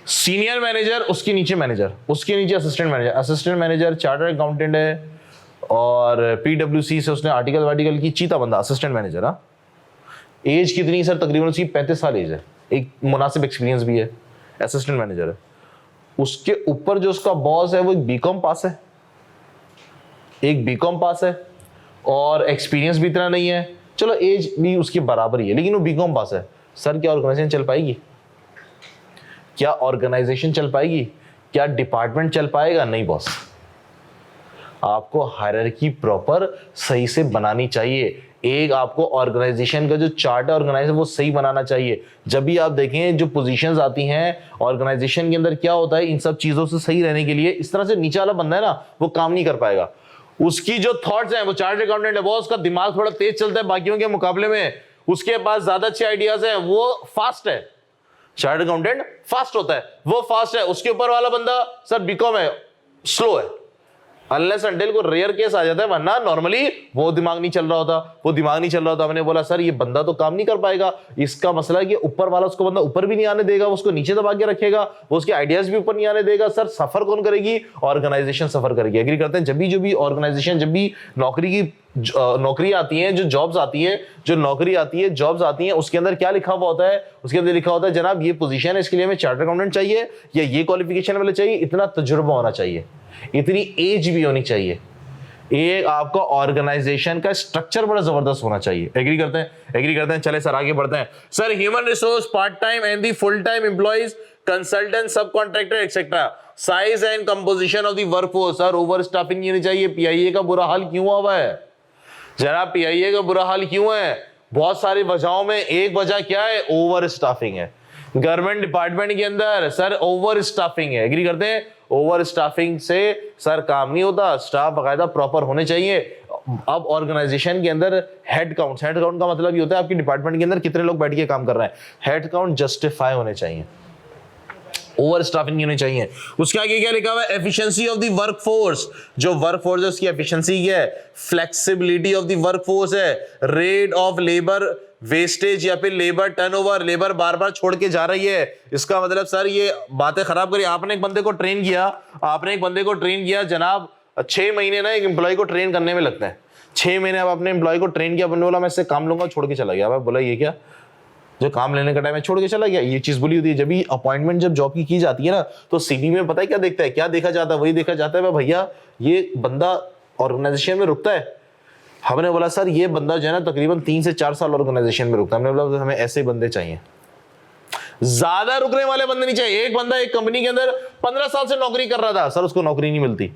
सीनियर मैनेजर, उसके नीचे मैनेजर, उसके नीचे assistant manager, assistant manager chartered accountant है और पीडब्ल्यूसी से उसने आर्टिकल की, चीता बंदा असिस्टेंट मैनेजर। हाँ, एज कितनी सर? तकरीबन उसकी 35 साल एज है, एक मुनासिब एक्सपीरियंस भी है, असिस्टेंट मैनेजर है। उसके ऊपर जो उसका बॉस है वो एक बीकॉम पास है, एक बीकॉम पास है और एक्सपीरियंस भी इतना नहीं है, चलो एज भी उसके बराबर ही है, लेकिन वो बीकॉम पास है। सर क्या ऑर्गेनाइजेशन चल पाएगी? क्या ऑर्गेनाइजेशन चल पाएगी? क्या डिपार्टमेंट चल पाएगा? नहीं बॉस, आपको हायरार्की प्रॉपर सही से बनानी चाहिए। एक आपको ऑर्गेनाइजेशन का जो चार्ट है ऑर्गेनाइजेशन वो सही बनाना चाहिए। जब भी आप देखें जो पोजीशंस आती हैं ऑर्गेनाइजेशन के अंदर, क्या होता है, इन सब चीजों से सही रहने के लिए इस तरह से नीचे वाला बंदा है ना, वो काम नहीं कर पाएगा। उसकी जो थॉट्स हैं, वो चार्टर्ड अकाउंटेंट है, वो उसका दिमाग थोड़ा तेज चलता है बाकियों के मुकाबले में, उसके पास ज्यादा अच्छे आइडियाज हैं, वो फास्ट है। चार्टर्ड अकाउंटेंट फास्ट होता है, वो फास्ट है। उसके ऊपर वाला बंदा सर बीकॉम है, स्लो है। अनलेस अंटिल को रेयर केस आ जाता है, वरना नॉर्मली वो दिमाग नहीं चल रहा होता, मैंने बोला सर ये बंदा तो काम नहीं कर पाएगा। इसका मसला है कि ऊपर वाला उसको बंदा ऊपर भी नहीं आने देगा, उसको नीचे दबा के रखेगा, वो उसके आइडियाज भी ऊपर नहीं आने देगा। सर सफर कौन करेगी? ऑर्गेनाइजेशन सफर करेगी। एग्री करते हैं? जो भी ऑर्गेनाइजेशन, जब भी नौकरी आती है, जो जॉब्स आती है, जॉब्स आती हैं, उसके अंदर क्या लिखा हुआ होता है? उसके अंदर लिखा होता है जनाब ये पोजीशन है, इसके लिए हमें चार्टर्ड अकाउंटेंट चाहिए, या ये क्वालिफिकेशन वाले चाहिए, इतना तजुर्बा होना चाहिए, इतनी एज भी होनी चाहिए। एक आपका ऑर्गेनाइजेशन का स्ट्रक्चर बड़ा जबरदस्त होना चाहिए। एग्री करते हैं? चले सर आगे बढ़ते हैं। Sir human resource, part time and the full time employees, consultant, subcontractor etcetera, size and composition of the workforce. Sir overstaffing नहीं होनी चाहिए। पीआईए का बुरा हाल क्यों हुआ है जनाब? पीआईए का बुरा हाल क्यों है? बहुत सारी वजहों में एक वजह क्या है? ओवर स्टाफिंग है। गवर्नमेंट डिपार्टमेंट के अंदर सर ओवर स्टाफिंग है। एग्री करते हैं? ओवर स्टाफिंग से सर काम नहीं होता, स्टाफ बाकायदा प्रॉपर होने चाहिए। अब ऑर्गेनाइजेशन के अंदर हेड काउंट का मतलब ये होता है आपकी डिपार्टमेंट के अंदर कितने लोग बैठ के काम कर रहे हैं, हेड काउंट जस्टिफाई होने चाहिए, ओवर स्टाफिंग होनी चाहिए। उसके आगे क्या लिखा हुआ है? एफिशिएंसी ऑफ द वर्कफोर्स, जो वर्कफोर्स है उसकी एफिशिएंसी क्या है? फ्लेक्सिबिलिटी ऑफ द वर्कफोर्स है, रेट ऑफ लेबर वेस्टेज या फिर लेबर टर्नओवर, लेबर बार बार छोड़ के जा रही है। इसका मतलब सर ये बातें खराब करी। आपने एक बंदे को ट्रेन किया जनाब, 6 महीने ना एक एम्प्लॉय को ट्रेन करने में लगता है। 6 महीने अब आपने एम्प्लॉय को ट्रेन किया, बोला मैं इससे काम लूंगा, छोड़ के चला गया। बोला ये क्या, जो काम लेने का टाइम है छोड़ के चला गया, ये चीज बोली होती है। जब भी अपॉइंटमेंट जब जॉब की जाती है ना, तो सीवी में पता है क्या देखता है, क्या देखा जाता है? वही देखा जाता है भैया ये बंदा ऑर्गेनाइजेशन में रुकता है। हमने बोला सर ये बंदा जो है ना तकरीबन 3 से 4 साल ऑर्गेनाइजेशन में रुकता है। हमने बोला हमें ऐसे बंदे चाहिए, ज्यादा रुकने वाले बंदे नहीं चाहिए। एक बंदा एक कंपनी के अंदर 15 साल से नौकरी कर रहा था, सर उसको नौकरी नहीं मिलती।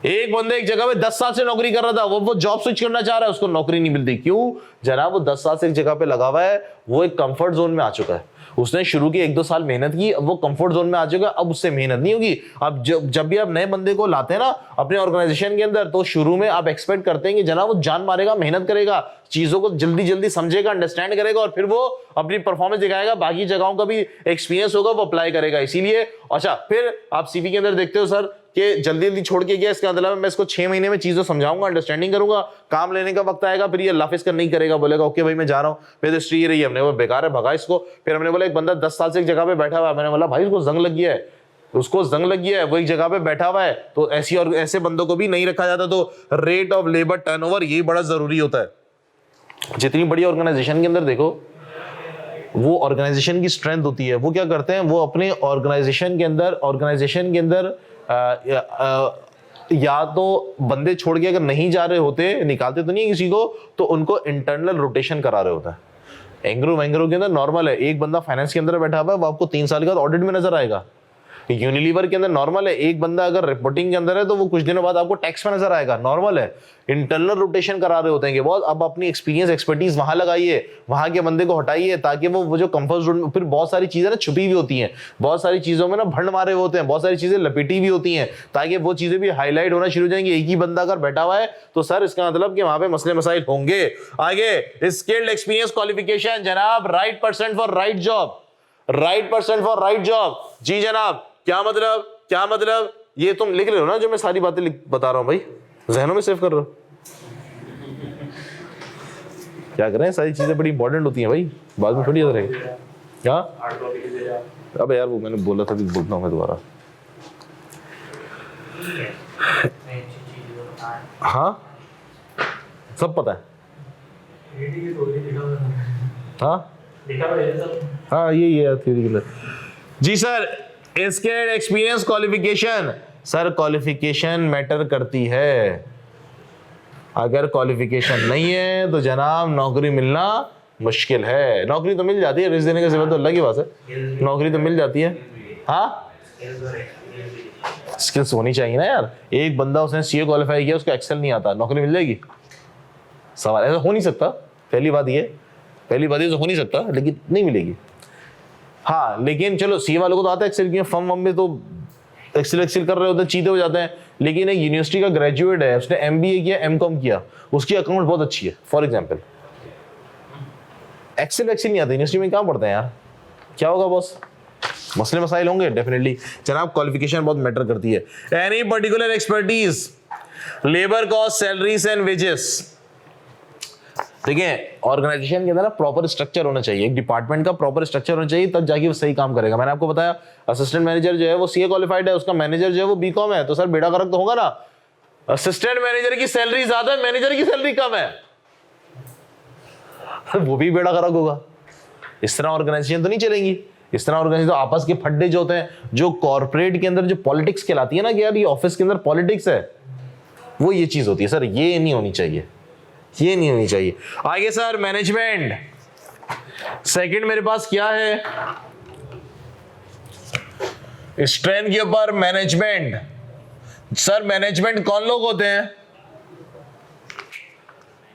एक बंदे एक जगह पे 10 साल से नौकरी कर रहा था, वो जॉब स्विच करना चाह रहा है, उसको नौकरी नहीं मिलती। क्यों? जनाब वो 10 साल से एक जगह पे लगा हुआ है, वो एक कंफर्ट जोन में आ चुका है। उसने शुरू के 1-2 साल मेहनत की, अब वो कंफर्ट जोन में आ चुका है, अब उससे मेहनत नहीं होगी। अब जब भी आप नए बंदे को लाते हैं ना अपने ऑर्गेनाइजेशन के अंदर, तो शुरू में आप एक्सपेक्ट करते हैं कि जनाब वो जान मारेगा, मेहनत करेगा, चीजों को जल्दी जल्दी समझेगा, अंडरस्टैंड करेगा, और फिर वो अपनी परफॉर्मेंस दिखाएगा, बाकी जगहों का भी एक्सपीरियंस होगा, वो अप्लाई करेगा। इसीलिए अच्छा, फिर आप सीवी के अंदर देखते हो सर कि जल्दी जल्दी छोड़ के गया, इसका मतलब मैं इसको 6 महीने में चीजें समझाऊंगा, अंडरस्टैंडिंग करूंगा, काम लेने का वक्त आएगा, फिर ये लाफिस कर नहीं करेगा, बोलेगा ओके भाई मैं जा रहा हूँ, फिर हिस्ट्री रही है, हमने वो बेकार है, भगा इसको। फिर हमने बोला एक बंदा 10 साल से एक जगह पे बैठा हुआ है, मैंने बोला भाई उसको जंग लग गया है, उसको जंग लग गया है, वो एक जगह पे बैठा हुआ है, तो ऐसी और ऐसे बंदों को भी नहीं रखा जाता। तो रेट ऑफ लेबर टर्नओवर ये बड़ा जरूरी होता है। जितनी बड़ी ऑर्गेनाइजेशन के अंदर देखो, वो ऑर्गेनाइजेशन की स्ट्रेंथ होती है, वो क्या करते हैं, वो अपने ऑर्गेनाइजेशन के अंदर या तो बंदे छोड़ के अगर नहीं जा रहे होते, निकालते तो नहीं किसी को, तो उनको इंटरनल रोटेशन करा रहे होता है। एंग्रो वैंग्रो के अंदर नॉर्मल है, एक बंदा फाइनेंस के अंदर बैठा हुआ है, वो आपको 3 साल के बाद ऑडिट में नजर आएगा। यूनिलीवर के अंदर नॉर्मल है, एक बंदा अगर रिपोर्टिंग के अंदर है तो वो कुछ दिनों बाद आपको टैक्स में नजर आएगा, नॉर्मल है। इंटरनल रोटेशन करा रहे होते हैं कि बहुत, अब अपनी एक्सपीरियंस एक्सपर्टीज वहां लगाइए, वहां के बंदे को हटाइए, ताकि वो जो कंफर्ट जोन, फिर बहुत सारी चीजें ना छुपी हुई होती हैं, बहुत सारी चीजों में ना भंड मारे होते हैं, बहुत सारी चीजें लपेटी हुई होती हैं, ताकि वो चीजें भी हाईलाइट होना शुरू हो जाएंगी। एक ही बंदा अगर बैठा हुआ है तो सर इसका मतलब कि वहां पे मसले मसाइल होंगे। आगे स्किल्ड एक्सपीरियंस क्वालिफिकेशन जनाब, right person for right job, right person for right job. जी जनाब, क्या मतलब ये तुम लिख रहे हो ना, जो मैं सारी बातें बता रहा हूं भाई, जहनों में सेव कर रहे हो, क्या करें, सारी चीजें बड़ी इंपॉर्टेंट होती हैं भाई, बाद में थोड़ी याद रहेगी। क्या? अब यार वो मैंने बोला था, बोलता हूँ मैं दोबारा। हाँ सब पता है। हाँ ये थ्योरी के लिए। जी सर, इसके experience qualification, sir qualification matter करती है। अगर क्वालिफिकेशन नहीं है तो जनाब नौकरी मिलना मुश्किल है। नौकरी तो मिल जाती है, रिस्क देने की जरूरत तो अलग ही बात है, नौकरी तो मिल जाती है। हाँ स्किल्स होनी चाहिए ना यार। एक बंदा उसने सीए क्वालिफाई किया, उसको एक्सेल नहीं आता, नौकरी मिल जाएगी? सवाल ऐसा हो नहीं सकता। पहली बात ये तो हो नहीं सकता, लेकिन नहीं मिलेगी। हाँ लेकिन चलो सीए वालों को तो आता है एक्सेल, की फर्म में तो एक्सेल कर रहे होते हैं, चीते हो जाते हैं। लेकिन एक यूनिवर्सिटी का ग्रेजुएट है, उसने एमबीए किया, एमकॉम किया, उसकी अकाउंट बहुत अच्छी है फॉर एग्जांपल, एक्सेल नहीं आता, यूनिवर्सिटी में क्या पढ़ते हैं यार, क्या होगा बॉस? मसले मसाइल होंगे डेफिनेटली। जनाब क्वालिफिकेशन बहुत मैटर करती है। Any particular expertise, labour cost, salaries and wages. देखिए ऑर्गेनाइजेशन के अंदर ना प्रॉपर स्ट्रक्चर होना चाहिए, एक डिपार्टमेंट का प्रॉपर स्ट्रक्चर होना चाहिए, तब जाके वो सही काम करेगा। मैंने आपको बताया असिस्टेंट मैनेजर जो है वो सीए क्वालिफाइड है, उसका मैनेजर जो है वो बीकॉम है, तो सर बेड़ा फर्क तो होगा ना। असिस्टेंट मैनेजर की सैलरी ज्यादा है, मैनेजर की सैलरी कम है, वो भी बेड़ा फर्क होगा। इस तरह ऑर्गेनाइजेशन तो नहीं चलेंगी। इस तरह ऑर्गेनाइजेशन तो आपस के फड्डे जो होते हैं, जो कॉर्पोरेट के अंदर जो पॉलिटिक्स कहलाती है ना कि यार ये ऑफिस के अंदर पॉलिटिक्स है, वो ये चीज होती है सर, ये नहीं होनी चाहिए, ये नहीं होनी चाहिए। आगे सर मैनेजमेंट, सेकंड मेरे पास क्या है, स्ट्रेंथ के ऊपर मैनेजमेंट। सर मैनेजमेंट कौन लोग होते हैं?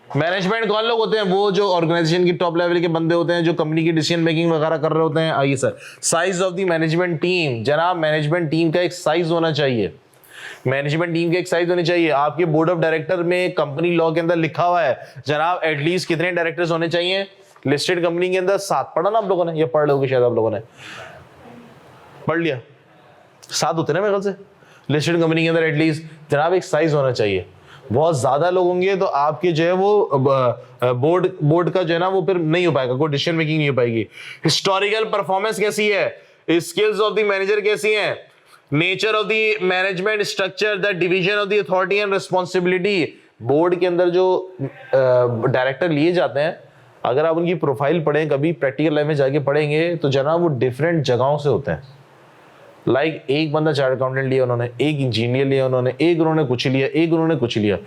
मैनेजमेंट कौन लोग होते हैं? वो जो ऑर्गेनाइजेशन की टॉप लेवल के बंदे होते हैं, जो कंपनी की डिसीजन मेकिंग वगैरह कर रहे होते हैं। आइए sir, size of the management team. जनाब मैनेजमेंट टीम का एक साइज होना चाहिए, मैनेजमेंट टीम की एक साइज होनी चाहिए। आपके बोर्ड ऑफ डायरेक्टर में कंपनी लॉ के अंदर लिखा हुआ है जनाब एटलीस्ट कितने डायरेक्टर्स होने चाहिए? लिस्टेड कंपनी के अंदर 7 पढ़ा ना आप लोगों ने, या पढ़ लोगे शायद, आप लोगों ने पढ़ लिया, 7 होते ना मेरे ख्याल से लिस्टेड कंपनी के अंदर। एटलीस्ट जनाब एक साइज होना चाहिए। बहुत ज्यादा लोग होंगे तो आपके जो है वो बोर्ड का जो है ना वो फिर नहीं हो पाएगा, कोई डिसीजन मेकिंग नहीं हो पाएगी। हिस्टोरिकल परफॉर्मेंस कैसी है? स्किल्स ऑफ द मैनेजर कैसी है? Nature of the management structure, the division of the authority and responsibility. Board के अंदर जो डायरेक्टर लिए जाते हैं, अगर आप उनकी प्रोफाइल पढ़ें, कभी प्रैक्टिकल लाइफ में जाके पढ़ेंगे तो जनाब वो डिफरेंट जगहों से होते हैं। लाइक एक बंदा चार्टर्ड अकाउंटेंट लिया उन्होंने, एक इंजीनियर लिया उन्होंने, एक उन्होंने कुछ लिया, एक उन्होंने कुछ लिया।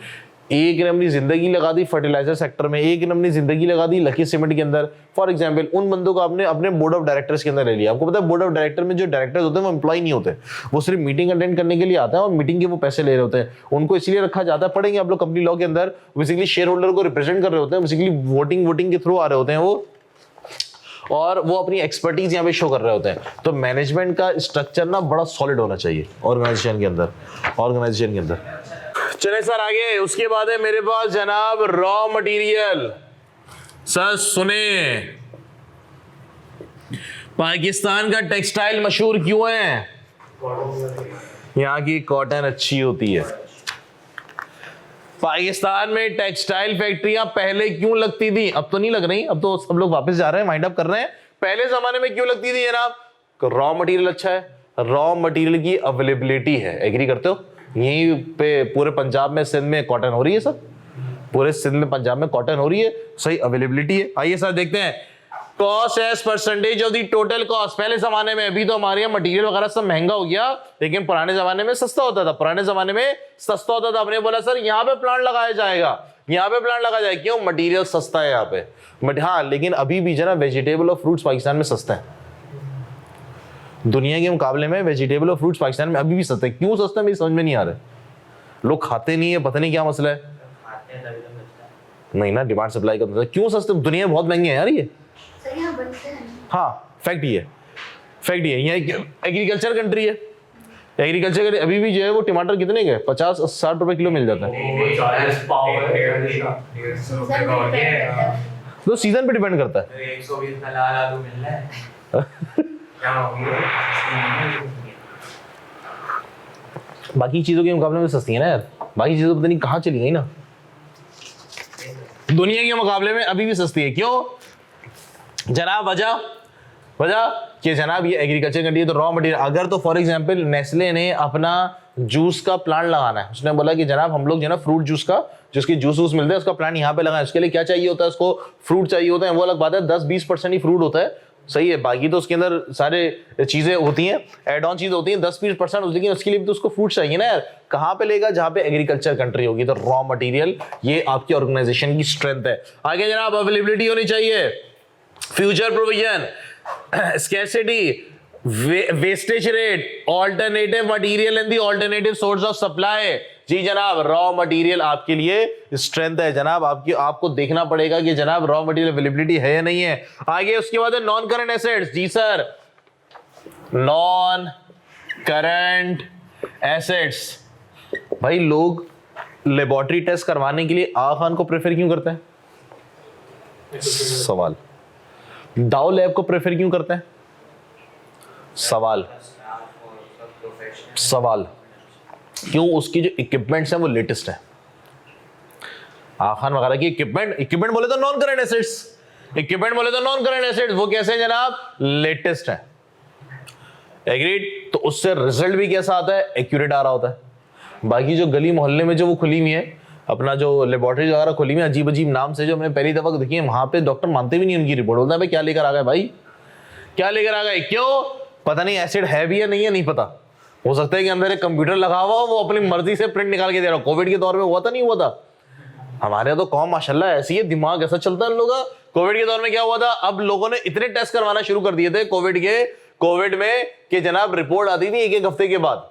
एक ने अपनी जिंदगी लगा दी फर्टिलाइजर सेक्टर में, एक ने अपनी जिंदगी लगा दी लकी सीमेंट के अंदर। फॉर एग्जांपल उन बंदों को आपने अपने बोर्ड ऑफ डायरेक्टर्स के अंदर ले लिया। आपको पता है बोर्ड ऑफ डायरेक्टर में जो डायरेक्टर्स होते हैं वो एम्प्लॉय नहीं होते, वो सिर्फ मीटिंग अटेंड करने के लिए आते हैं और मीटिंग के वो पैसे ले रहे होते हैं। उनको इसलिए रखा जाता है, पढ़ेंगे आप लोग कंपनी लॉ के अंदर, बेसिकली शेयर होल्डर को रिप्रेजेंट कर रहे होते हैं, बेसिकली वोटिंग के थ्रू आ रहे होते हैं वो, और वो अपनी एक्सपर्टीज यहाँ पे शो कर रहे होते हैं। तो मैनेजमेंट का स्ट्रक्चर ना बड़ा सॉलिड होना चाहिए ऑर्गेनाइजेशन के अंदर। चले सर आगे, उसके बाद है मेरे पास जनाब रॉ मटेरियल। सर सुने, पाकिस्तान का टेक्सटाइल मशहूर क्यों है? यहाँ की कॉटन अच्छी होती है। पाकिस्तान में टेक्सटाइल फैक्ट्रियां पहले क्यों लगती थी? अब तो नहीं लग रही, अब तो सब लोग वापस जा रहे हैं, वाइंड अप कर रहे हैं। पहले जमाने में क्यों लगती थी जनाब? रॉ मटेरियल अच्छा है, रॉ मटेरियल की अवेलेबिलिटी है। एग्री करते हो? यहीं पे पूरे पंजाब में, सिंध में कॉटन हो रही है सर, पूरे सिंध में पंजाब में कॉटन हो रही है, सही अवेलेबिलिटी है। आइए सर देखते हैं cost as percentage of the total cost. पहले जमाने में, अभी तो हमारे यहाँ मटेरियल वगैरह सब महंगा हो गया, लेकिन पुराने जमाने में सस्ता होता था। पुराने जमाने में सस्ता होता था। हमने बोला सर यहाँ पे प्लांट लगाया जाएगा, यहाँ पे प्लांट लगाया जाएगा, क्यों? मटेरियल सस्ता है यहाँ पे। बट हाँ, लेकिन अभी भी जो ना वेजिटेबल और फ्रूट्स पाकिस्तान में सस्ते हैं। दुनिया के मुकाबले में वेजिटेबल और फ्रूट्स पाकिस्तान में अभी भी सस्ते हैं। क्यों सस्ते हैं मेरी समझ में नहीं आ रहा। लोग खाते नहीं है, पता नहीं क्या मसला है। नहीं ना, डिमांड सप्लाई का मतलब क्यों सस्ते? दुनिया में बहुत महंगे हैं यार ये। हाँ, फैक्ट ही है, फैक्ट ही है। यहाँ एग्रीकल्चर कंट्री है, एग्रीकल्चर अभी भी जो है वो टमाटर कितने के 50-60 रुपए किलो मिल जाता है। 40 पाव तो सीजन पे डिपेंड करता है। 120 का लाल आलू मिल रहा है। क्या हो गया? बाकी चीजों के मुकाबले में सस्ती है ना यार, बाकी चीजों पता नहीं कहाँ चली गई ना, दुनिया के मुकाबले में अभी भी सस्ती है। क्यों जनाब? वजह कि जनाब ये एग्रीकल्चर कंट्री है, तो रॉ मटेरियल अगर तो फॉर एग्जांपल नेस्ले ने अपना जूस का प्लांट लगाना है, उसने बोला कि जनाब हम लोग जो ना फ्रूट जूस का, जिसके जूस मिलते हैं उसका प्लांट यहाँ पे लगाए। उसके लिए क्या चाहिए होता है? उसको फ्रूट चाहिए होता है, वो अलग बात है, 10-20% ही फ्रूट होता है, सही है। बाकी तो उसके अंदर सारे चीजें होती हैं, एड ऑन चीज होती हैं 10-20%, लेकिन उसके लिए भी तो उसको फ्रूट चाहिए ना यार। कहाँ पे लेगा? जहाँ पे एग्रीकल्चर कंट्री होगी। तो रॉ मटेरियल ये आपकी ऑर्गेनाइजेशन की स्ट्रेंथ है। आगे जनाब अवेलेबिलिटी होनी चाहिए, future provision, scarcity, wastage rate, alternative material and the alternative source of supply. जी जनाब, रॉ मटेरियल आपके लिए स्ट्रेंथ है जनाब। आपको देखना पड़ेगा कि जनाब रॉ मटेरियल अवेलेबिलिटी है या नहीं है। आगे उसके बाद है नॉन करंट एसेट्स। जी सर, नॉन करंट एसेट्स। भाई लोग लेबोरेटरी टेस्ट करवाने के लिए आगा खान को प्रेफर क्यों करते हैं? सवाल। डाउ लैब को प्रेफर क्यों करते हैं? सवाल। क्यों? उसकी जो इक्विपमेंट्स हैं वो लेटेस्ट है। आखान वगैरह की इक्विपमेंट बोले तो नॉन करंट एसेट्स, इक्विपमेंट बोले तो नॉन करंट एसेट्स, वो कैसे हैं जनाब? लेटेस्ट है। एग्रीड? तो उससे रिजल्ट भी कैसा आता है? एक्यूरेट आ रहा होता है। बाकी जो गली मोहल्ले में जो वो खुली हुई है, अपना जो लेबोरेटरी वगैरह खुली हुई है अजीब अजीब नाम से, जो हमने पहली दफा देखी है, वहां पे डॉक्टर मानते भी नहीं उनकी रिपोर्ट। बोलता है भाई क्या लेकर आ गए, भाई क्या लेकर आ गए? क्यों? पता नहीं एसिड है भी या नहीं है, नहीं पता। हो सकता है कि अंदर एक कंप्यूटर लगा हुआ हो, वो अपनी मर्जी से प्रिंट निकाल के दे रहा हो। कोविड के दौर में हुआ था, नहीं हुआ था? हमारे तो कौम माशाल्लाह ऐसी है, दिमाग ऐसा चलता है इन लोगों का। कोविड के दौर में क्या हुआ था? अब लोगों ने इतने टेस्ट करवाना शुरू कर दिए थे कोविड में कि जनाब रिपोर्ट आती थी 1-1 हफ्ते के बाद।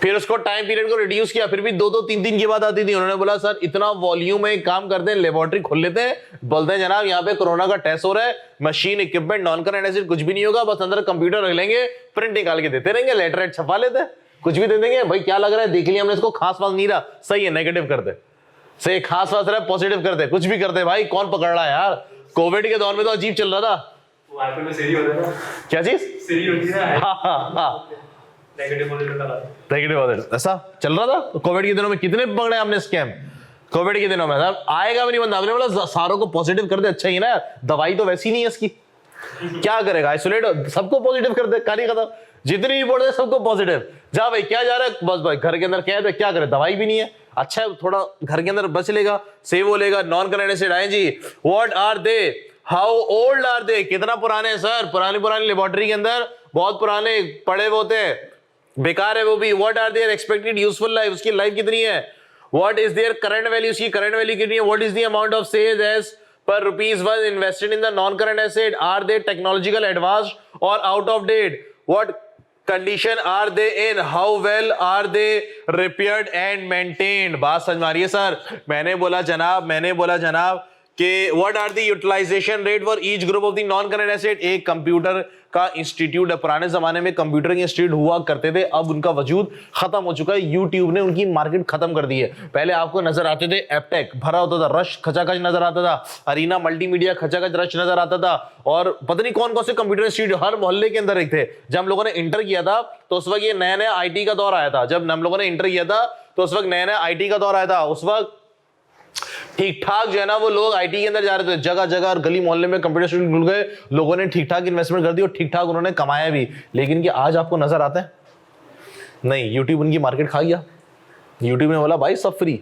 फिर उसको टाइम पीरियड को रिड्यूस किया, फिर भी 2-2, 3 दिन के बाद आती थी। उन्होंने बोला सर इतना वॉल्यूम में काम करते हैं, लेबोरेटरी खोल लेते हैं, बोलते हैं जनाब यहाँ पे कोरोना का टेस्ट हो रहा है, machine equipment non current acid कुछ भी नहीं होगा, बस अंदर कंप्यूटर रख लेंगे, प्रिंट निकाल के देते रहेंगे, लेटर छपा लेते हैं, कुछ भी दे देंगे। भाई क्या लग रहा है देख लिया हमने, इसको खास बात नहीं रहा, सही है नेगेटिव करते, सही खास बात रहा पॉजिटिव करते, कुछ भी करते। भाई कौन पकड़ रहा है यार? कोविड के दौर में तो अजीब चल रहा था। क्या चीज? नेगेटिव ऐसा चल रहा था कोविड के दिनों में। कितने पकड़े हमने स्कैम कोविड के दिनों में? आएगा भी नहीं बंदा, हमने बोला सारों को पॉजिटिव कर दे, अच्छा ही ना, दवाई तो वैसी नहीं है इसकी, क्या करेगा? आइसोलेट, सबको पॉजिटिव कर दे, कार्य खत्म। जितनी रिपोर्ट है सबको पॉजिटिव। जा भाई क्या जा रहा है? बस भाई घर के अंदर क्या है, क्या करे, दवाई भी नहीं है, अच्छा है थोड़ा घर के अंदर बच लेगा, सेव हो लेगा। नॉन करंट एसिड आए जी, what are they, how old are they, कितना पुराने हैं सर? पुरानी लेबोरेटरी के अंदर बहुत पुराने पड़े हुए होते हैं, बेकार है वो भी। What are their expected useful life, उसकी लाइफ कितनी है? What is their current value? इसकी current value कितनी है? What is the amount of sales as per rupees was invested in the non-current asset? Are they technological advanced or out of date? What condition are they in? How well are they repaired and maintained? बात समझ में आ रही है sir? मैंने बोला जनाब कि what are the utilization rate for each group of the non-current asset? एक कंप्यूटर का इंस्टीट्यूट है, पुराने जमाने में कंप्यूटर के इंस्टीट्यूट हुआ करते थे, अब उनका वजूद खत्म हो चुका है, यूट्यूब ने उनकी मार्केट खत्म कर दी है। पहले आपको नजर आते थे एपटेक भरा होता था, रश खचाखच नजर आता था, अरीना मल्टीमीडिया खचाखच रश नजर आता था, और पता नहीं कौन कौन से कंप्यूटर इंस्टीट्यूट हर मोहल्ले के अंदर एक थे। जब हम लोगों ने इंटर किया था तो उस वक्त ये नया नया आईटी का दौर आया था, जब हम लोगों ने इंटर किया था तो उस वक्त नया नया आईटी का दौर आया था। उस वक्त ठीक ठाक जो है ना वो लोग आईटी के अंदर जा रहे थे, जगह जगह और गली मोहल्ले में कंप्यूटर इंस्टीट्यूट खुल गए, लोगों ने ठीक ठाक इन्वेस्टमेंट कर दी और ठीक ठाक उन्होंने कमाया भी। लेकिन कि आज आपको नजर आता है नहीं, यूट्यूब उनकी मार्केट खा गया। यूट्यूब ने बोला भाई सब फ्री,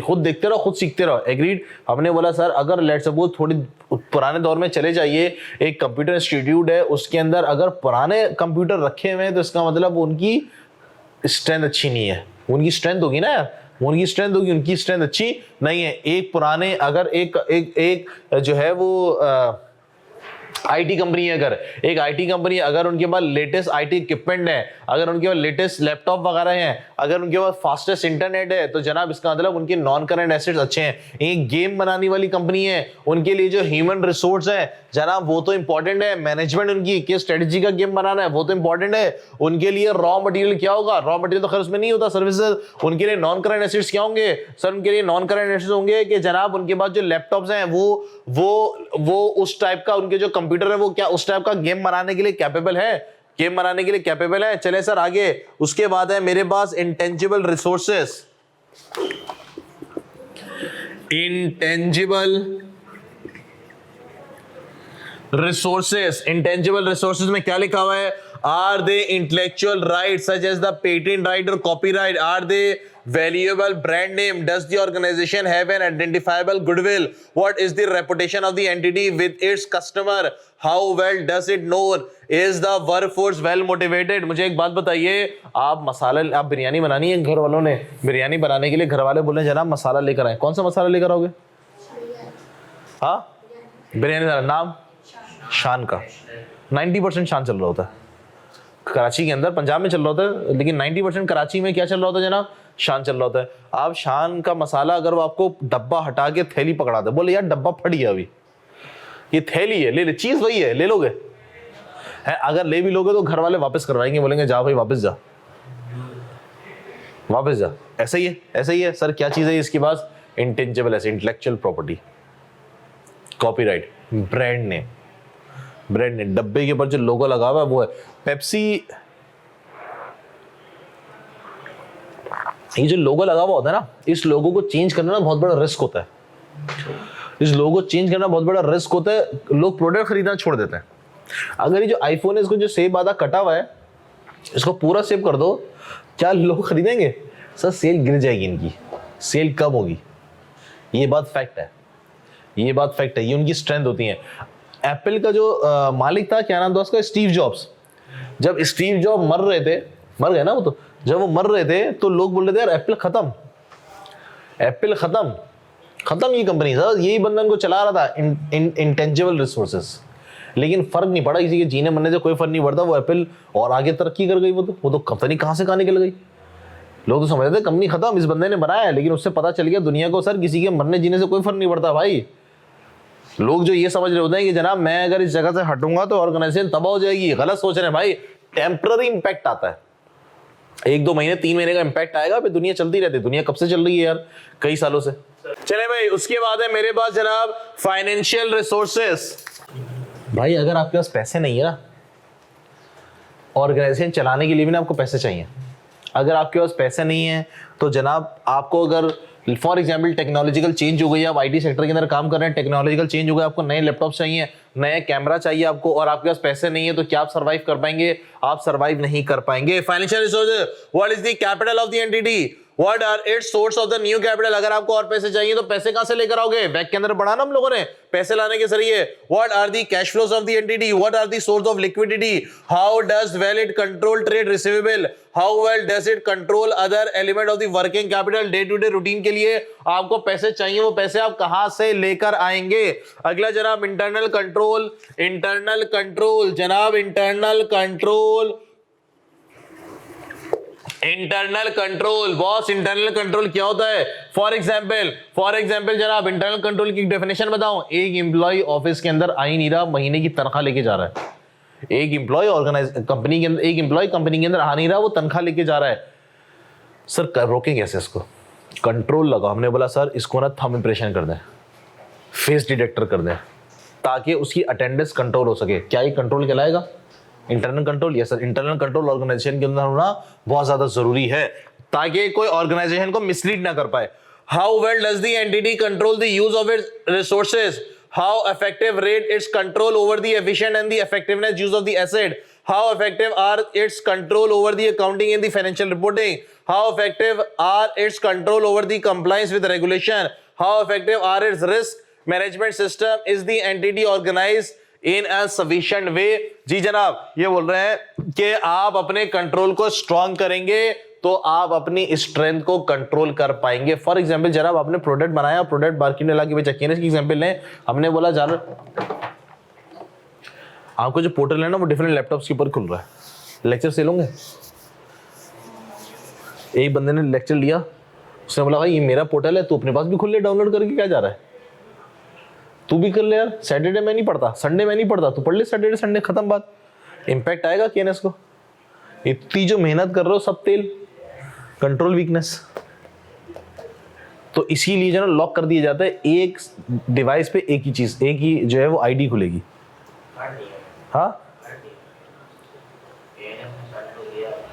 खुद देखते रहो, खुद सीखते रहो। एग्रीड। हमने बोला सर अगर लेट्स सपोज थोड़ी पुराने दौर में चले जाइए, एक कंप्यूटर इंस्टीट्यूट है उसके अंदर अगर पुराने कंप्यूटर रखे हुए हैं तो इसका मतलब उनकी स्ट्रेंथ अच्छी नहीं है। उनकी स्ट्रेंथ होगी ना, उनकी स्ट्रेंथ अच्छी नहीं है। एक पुराने अगर एक जो है वो आईटी कंपनी है, अगर एक आईटी कंपनी अगर उनके पास लेटेस्ट आईटी इक्विपमेंट है, अगर उनके पास लेटेस्ट लैपटॉप वगैरह हैं, अगर उनके पास फास्टेस्ट इंटरनेट है, तो जनाब इसका मतलब उनके नॉन करंट एसेट्स अच्छे हैं। एक गेम बनाने वाली कंपनी है, उनके लिए जो ह्यूमन रिसोर्स है जनाब वो तो इंपॉर्टेंट है, मैनेजमेंट उनकी किस स्ट्रेटेजी का गेम बनाना है वो तो इंपॉर्टेंट है। उनके लिए रॉ मटेरियल क्या होगा, रॉ मटेरियल तो खैर उसमें नहीं होता, सर्विसेज। उनके लिए नॉन करंट एसेट्स क्या होंगे सर? उनके लिए नॉन करंट एसेट्स होंगे कि जनाब उनके पास जो लैपटॉप्स हैं वो उस टाइप का, उनके जो कंप्यूटर है वो क्या उस टाइप का गेम बनाने के लिए कैपेबल है, चले सर आगे। उसके बाद है मेरे पास इंटेंजिबल रिसोर्सेस। इंटेंजिबल रिसोर्सेज में क्या लिखा हुआ है? Are they intellectual right such as the patent right और copyright? Are they valuable brand name? Does the organization have an identifiable goodwill? What is the reputation of the entity with its customer? How well does it known? Is the workforce well motivated? मुझे एक बात बताइए, आप बिरयानी बनानी है, घर वालों ने बिरयानी बनाने के लिए घर वाले बोले जनाब मसाला लेकर आए, कौन सा मसाला लेकर आओगे? हाँ, बिरयानी का नाम शान का। 90% शान चल रहा होता है कराची के अंदर, पंजाब में चल रहा होता है, लेकिन 90% कराची में क्या चल रहा होता है जनाब? शान चल रहा होता है। आप शान का मसाला अगर वो आपको डब्बा हटा के थैली पकड़ा दे, बोले यार डब्बा फट गया, अभी ये थैली है, ले चीज वही है, ले लोगे? है अगर ले भी लोगे तो घर वाले वापस करवाएंगे, बोलेंगे जा भाई वापस जा। ऐसा ही है सर। क्या चीज है इसके पास? Intangible asset, intellectual property, copyright, brand name. डब्बे के ऊपर जो लोगो लगा हुआ है वो है पेप्सी। ये जो लोगो लगा हुआ होता है ना, इस लोगो को चेंज करना ना बहुत बड़ा रिस्क होता है। लोग प्रोडक्ट खरीदना छोड़ देते हैं। अगर ये जो आईफोन है इसको जो सेब आधा कटा हुआ है इसको पूरा सेव कर दो, क्या लोग खरीदेंगे? सर सेल गिर जाएगी, इनकी सेल कम होगी। ये बात फैक्ट है, ये उनकी स्ट्रेंथ होती है। एप्पल का जो मालिक था, क्या नाम था उसका? Steve jobs. जब स्टीव जॉब मर गए ना वो, तो जब वो मर रहे थे तो लोग बोल रहे थे यार एप्पल खत्म ये कंपनी। सर यही बंदा इनको चला रहा था, इंटेंजिबल रिसोर्सेस। लेकिन फर्क नहीं पड़ा, किसी के जीने मरने से कोई फर्क नहीं पड़ता। वो एप्पल और आगे तरक्की कर गई, वो तो पता नहीं कहाँ से कहाँ निकल गई। लोग तो समझ रहे थे कंपनी खत्म, इस बंदे ने बनाया है, लेकिन उससे पता चल गया दुनिया को सर किसी के मरने जीने से कोई फर्क नहीं पड़ता भाई। लोग जो ये समझ रहे होते हैं कि जनाब मैं अगर इस जगह से हटूंगा तो ऑर्गेनाइजेशन तबाह हो जाएगी, गलत सोच रहे हैं भाई। टेम्पररी इंपैक्ट आता है, 1-2 महीने 3 महीने का इंपैक्ट आएगा, फिर दुनिया चलती रहती है। दुनिया कब से चल रही है यार? कई सालों से। चले भाई, उसके बाद है मेरे पास जनाब फाइनेंशियल रिसोर्सेस। भाई अगर आपके पास पैसे नहीं है ना, ऑर्गेनाइजेशन चलाने के लिए भी ना आपको पैसे चाहिए। अगर आपके पास पैसे नहीं है तो जनाब आपको अगर फॉर एग्जाम्पल टेक्नोलॉजिकल चेंज हो गई, आप आईटी सेक्टर के अंदर काम कर रहे हैं, टेक्नोलॉजिकल चेंज हो गया, आपको नए लैपटॉप चाहिए, नया कैमरा चाहिए आपको और आपके पास पैसे नहीं है, तो क्या आप सर्वाइव कर पाएंगे? आप सर्वाइव नहीं कर पाएंगे। Financial resources, what is the capital of the entity, what are its source of the new capital. अगर आपको और पैसे चाहिए तो पैसे कहां से लेकर आओगे? वैक के अंदर बढ़ा ना हम लोगों ने पैसे लाने के जरिए। What are the cash flows of the entity, what are the source of liquidity, how does well it control trade receivable, how well does it control other element of the working capital. Day to day routine के लिए आपको पैसे चाहिए, वो पैसे आप कहां से लेकर आएंगे? अगला जनाब इंटरनल कंट्रोल, इंटरनल कंट्रोल जनाब, internal control, internal control boss. Internal control क्या होता है? फॉर एग्जाम्पल जनाब इंटरनल कंट्रोल की डेफिनेशन बताऊं। एक एम्प्लॉय ऑफिस के अंदर आ ही नहीं रहा, महीने की तनख्वाह लेके जा रहा है। एक एम्प्लॉय कंपनी के अंदर, एक एम्प्लॉय कंपनी के अंदर आ नहीं रहा, वो तनख्वाह लेके जा रहा है। सर रोकें कैसे इसको? कंट्रोल लगाओ। हमने बोला सर इसको ना थंब इंप्रेशन कर दें, फेस डिटेक्टर कर दें, ताकि उसकी अटेंडेंस कंट्रोल हो सके। क्या ये कंट्रोल कहलाएगा? Internal control. Yes sir, internal control organization के अंदर होना बहुत ज्यादा जरूरी है ताकि कोई ऑर्गेनाइजेशन को मिसलीड ना कर पाए। How well does the entity control the use of its resources, how effective rate its control over the efficient and the effectiveness use of the asset, how effective are its control over the accounting and the financial reporting, how effective are its control over the compliance with regulation, how effective are its risk management system, is the entity organized in a sufficient way. जी जनाब, ये बोल रहे हैं कि आप अपने control को स्ट्रॉन्ग करेंगे तो आप अपनी स्ट्रेंथ को कंट्रोल कर पाएंगे। फॉर एग्जांपल जनाब आपने प्रोडक्ट बनाया, प्रोडक्ट मार्केट में लाके बेचा। इसकी एग्जांपल लें, हमने बोला जान आपको जो पोर्टल है ना वो डिफरेंट लैपटॉप्स के ऊपर खुल रहा है, लेक्चर से लोगे। एक बंदे ने लेक्चर लिया, उसने बोला भाई ये मेरा पोर्टल है, तू अपने पास भी खुल ले, डाउनलोड करके क्या जा रहा है, तू भी कर ले यार। सैटरडे में नहीं पढ़ता, संडे में नहीं पढ़ता, तू पढ़ ले सैटरडे संडे, खत्म बात। इंपैक्ट आएगा केएनएस को। इतनी जो मेहनत कर रहे हो सब तेल, कंट्रोल वीकनेस। तो इसीलिए जो ना लॉक कर दिया जाता है, एक डिवाइस पे एक ही चीज, एक ही जो है वो आईडी खुलेगी। हाँ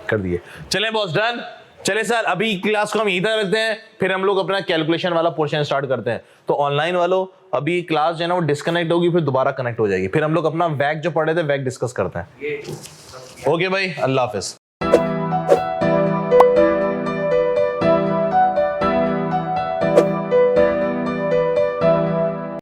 कर दिए। चलें बॉस, डन। चले सर, अभी क्लास को हम यहीं तक रखते हैं, फिर हम लोग अपना कैलकुलेशन वाला पोर्शन स्टार्ट करते हैं। तो ऑनलाइन वालों अभी क्लास जो है ना वो डिस्कनेक्ट होगी, फिर दोबारा कनेक्ट हो जाएगी, फिर हम लोग अपना वैक जो पढ़ रहे थे वैक डिस्कस करते हैं। ओके भाई, अल्लाह हाफिज।